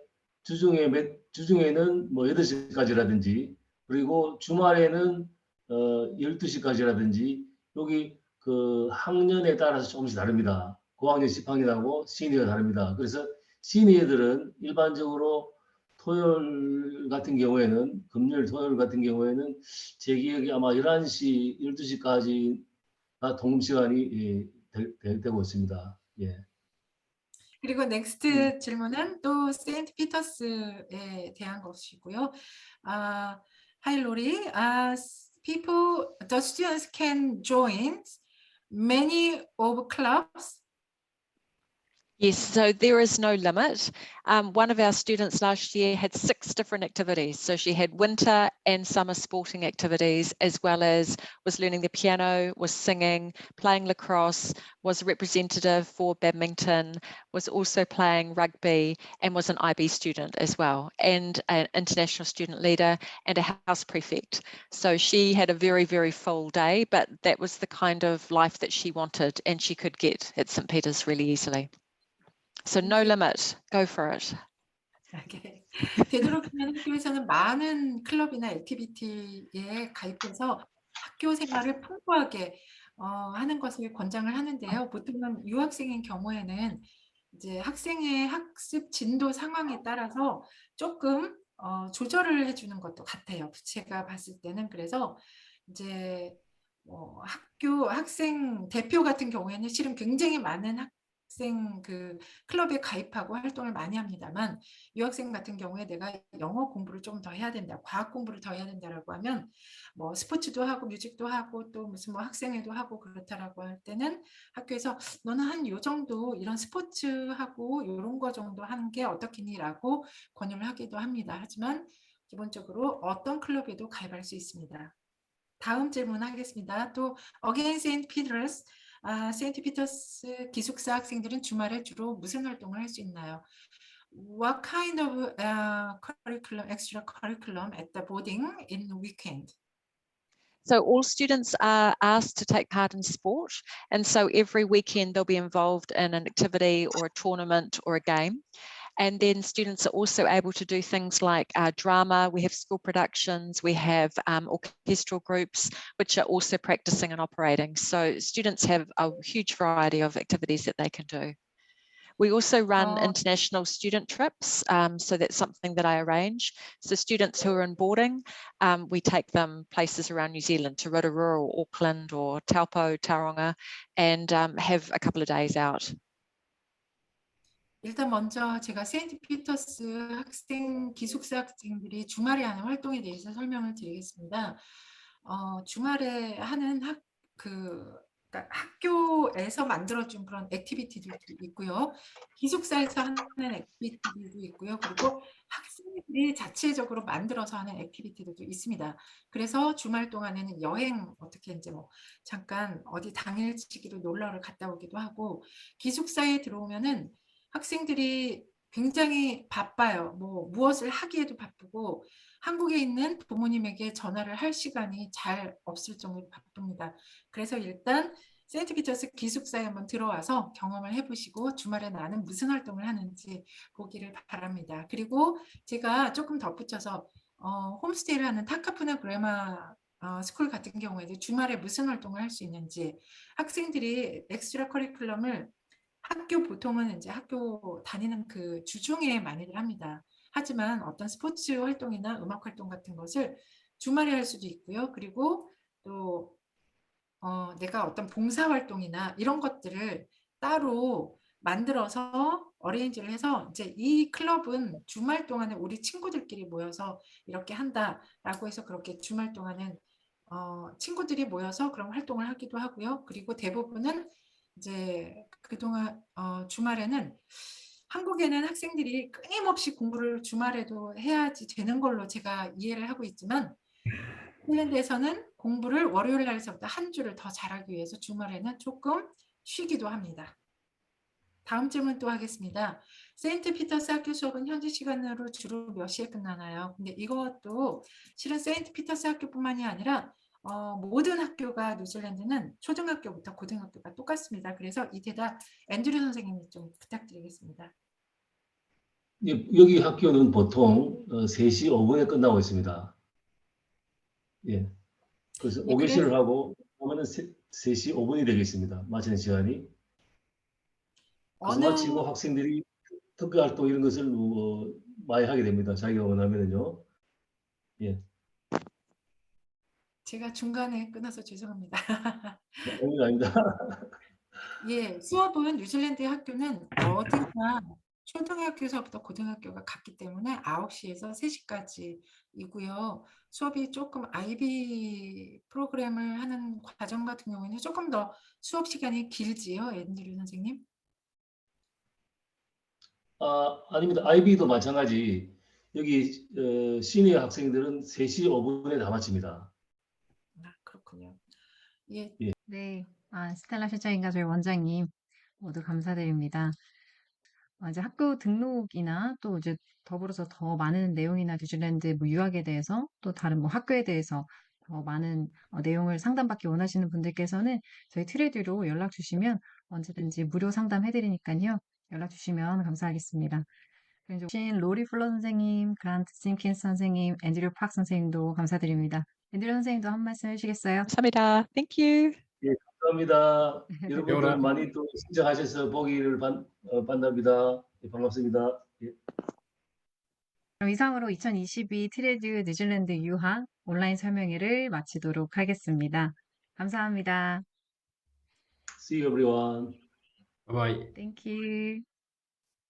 뭐 8시까지라든지 그리고 주말에는 12시까지라든지 여기 그 학년에 따라서 조금씩 다릅니다. 고학년 10학년하고 시니어가 다릅니다. 그래서 시니어들은 일반적으로 토요일 같은 경우에는 금요일 토요일 같은 경우에는 제 기억이 아마 11시 12시까지 통금 시간이 되고 있습니다. 예. 그리고 넥스트 질문은 또 세인트 피터스에 대한 것이고요. Hi Lori, the students can join many of clubs. Yes, so there is no limit. One of our students last year had 6 different activities. So she had winter and summer sporting activities, as well as was learning the piano, was singing, playing lacrosse, was a representative for badminton, was also playing rugby, and was an IB student as well, and an international student leader and a house prefect. So she had a very, very full day, but that was the kind of life that she wanted and she could get at St. Peter's really easily. So no limit, go for it. Okay. 되도록이면 학교에서는 많은 클럽이나 액티비티에 가입해서 학교 생활을 풍부하게 하는 것을 권장을 하는데요. 보통은 유학생인 경우에는 이제 학생의 학습 진도 상황에 따라서 조금 조절을 해주는 것도 같아요. 제가 봤을 때는 그래서 이제 학생 대표 같은 경우에는 실은 굉장히 많은 학생 그 클럽에 가입하고 활동을 많이 합니다만 유학생 같은 경우에 내가 영어 공부를 좀 더 해야 된다, 과학 공부를 더 해야 된다라고 하면 뭐 스포츠도 하고 뮤직도 하고 또 무슨 뭐 학생회도 하고 그렇다라고 할 때는 학교에서 너는 한 요 정도 이런 스포츠하고 이런 거 정도 하는 게 어떻겠니라고 권유를 하기도 합니다. 하지만 기본적으로 어떤 클럽에도 가입할 수 있습니다. 다음 질문 하겠습니다. 또 again St. Peter's, 세인트 피터스 기숙사 학생들은 주말에 주로 무슨 활동을 할 수 있나요? what kind of curriculum, extra curriculum at the boarding in the weekend? So all students are asked to take part in sport. And so every weekend they'll be involved in an activity or a tournament or a game. And then students are also able to do things like drama. We have school productions, we have orchestral groups, which are also practicing and operating. So students have a huge variety of activities that they can do. We also run international student trips. So that's something that I arrange. So students who are in boarding, we take them places around New Zealand to Rotorua or Auckland or Taupo, Tauranga, and have a couple of days out. 일단 먼저 제가 세인트 피터스 학생, 기숙사 학생들이 주말에 하는 활동에 대해서 설명을 드리겠습니다. 주말에 하는 그러니까 학교에서 만들어준 그런 액티비티도 있고요. 기숙사에서 하는 액티비티도 있고요. 그리고 학생들이 자체적으로 만들어서 하는 액티비티도 있습니다. 그래서 주말 동안에는 여행 어떻게 이제 뭐 잠깐 어디 당일치기로 놀러를 갔다 오기도 하고, 기숙사에 들어오면은 학생들이 굉장히 바빠요. 뭐 무엇을 하기에도 바쁘고 한국에 있는 부모님에게 전화를 할 시간이 잘 없을 정도로 바쁩니다. 그래서 일단 세인트피터스 기숙사에 한번 들어와서 경험을 해보시고 주말에 나는 무슨 활동을 하는지 보기를 바랍니다. 그리고 제가 조금 덧붙여서 홈스테이를 하는 타카푸나 그래마 스쿨 같은 경우에도 주말에 무슨 활동을 할 수 있는지, 학생들이 엑스트라 커리큘럼을 학교 보통은 이제 학교 다니는 그 주중에 많이들 합니다. 하지만 어떤 스포츠 활동이나 음악 활동 같은 것을 주말에 할 수도 있고요. 그리고 또 내가 어떤 봉사 활동이나 이런 것들을 따로 만들어서 어레인지를 해서 이제 이 클럽은 주말 동안에 우리 친구들끼리 모여서 이렇게 한다라고 해서 그렇게 주말 동안은 친구들이 모여서 그런 활동을 하기도 하고요. 그리고 대부분은 이제 그동안 주말에는 한국에는 학생들이 끊임없이 공부를 주말에도 해야지 되는 걸로 제가 이해를 하고 있지만, 핀란드에서는 공부를 월요일 날서부터 한 주를 더 잘하기 위해서 주말에는 조금 쉬기도 합니다. 다음 질문 또 하겠습니다. 세인트 피터스 학교 수업은 현지 시간으로 주로 몇 시에 끝나나요? 근데 이것도 실은 세인트 피터스 학교뿐만이 아니라 모든 학교가 뉴질랜드는 초등학교부터 고등학교가 똑같습니다. 그래서 이 대답 앤드류 선생님이 좀 부탁드리겠습니다. 여기 학교는 보통 3시 5분에 끝나고 있습니다. 예. 그래서 예, 오개시를 하고 하면은 3시 5분이 되겠습니다. 마치는 시간이. 그래서 마치고 학생들이 특별 활동 이런 것을 많이 하게 됩니다. 자기가 원하면은요. 예. 제가 중간에 끊어서 죄송합니다. 아닙니다. 예, 수업은 뉴질랜드의 학교는 어디나 초등학교에서부터 고등학교가 같기 때문에 9시에서 3시까지이고요. 수업이 조금 IB 프로그램을 하는 과정 같은 경우에는 조금 더 수업 시간이 길지요, 앤드류 선생님? 아닙니다. IB도 마찬가지. 여기 시니어 학생들은 3시 5분에 다 마칩니다. 그렇군요. 예, 네, 스텔라 실장님과 저희 원장님 모두 감사드립니다. 이제 학교 등록이나 또 이제 더불어서 더 많은 내용이나 뉴질랜드 뭐 유학에 대해서 또 다른 뭐 학교에 대해서 더 많은 내용을 상담받기 원하시는 분들께서는 저희 트레듀로 연락 주시면 언제든지 무료 상담해드리니까요. 연락 주시면 감사하겠습니다. 그리고 이제 로리 플러 선생님, 그란트 심킨스 선생님, 앤드류 팍 선생님도 감사드립니다. 앤드류 선생님도 한 말씀 해주시겠어요? 감사합니다. Thank you. 예, 감사합니다. Kia 여러분들 ora. 많이 또 신청하셔서 보기를 반갑습니다. 예, 반갑습니다. 예. 그럼 이상으로 2022 트레듀 뉴질랜드 유학 온라인 설명회를 마치도록 하겠습니다. 감사합니다. See you everyone. Bye. Thank you.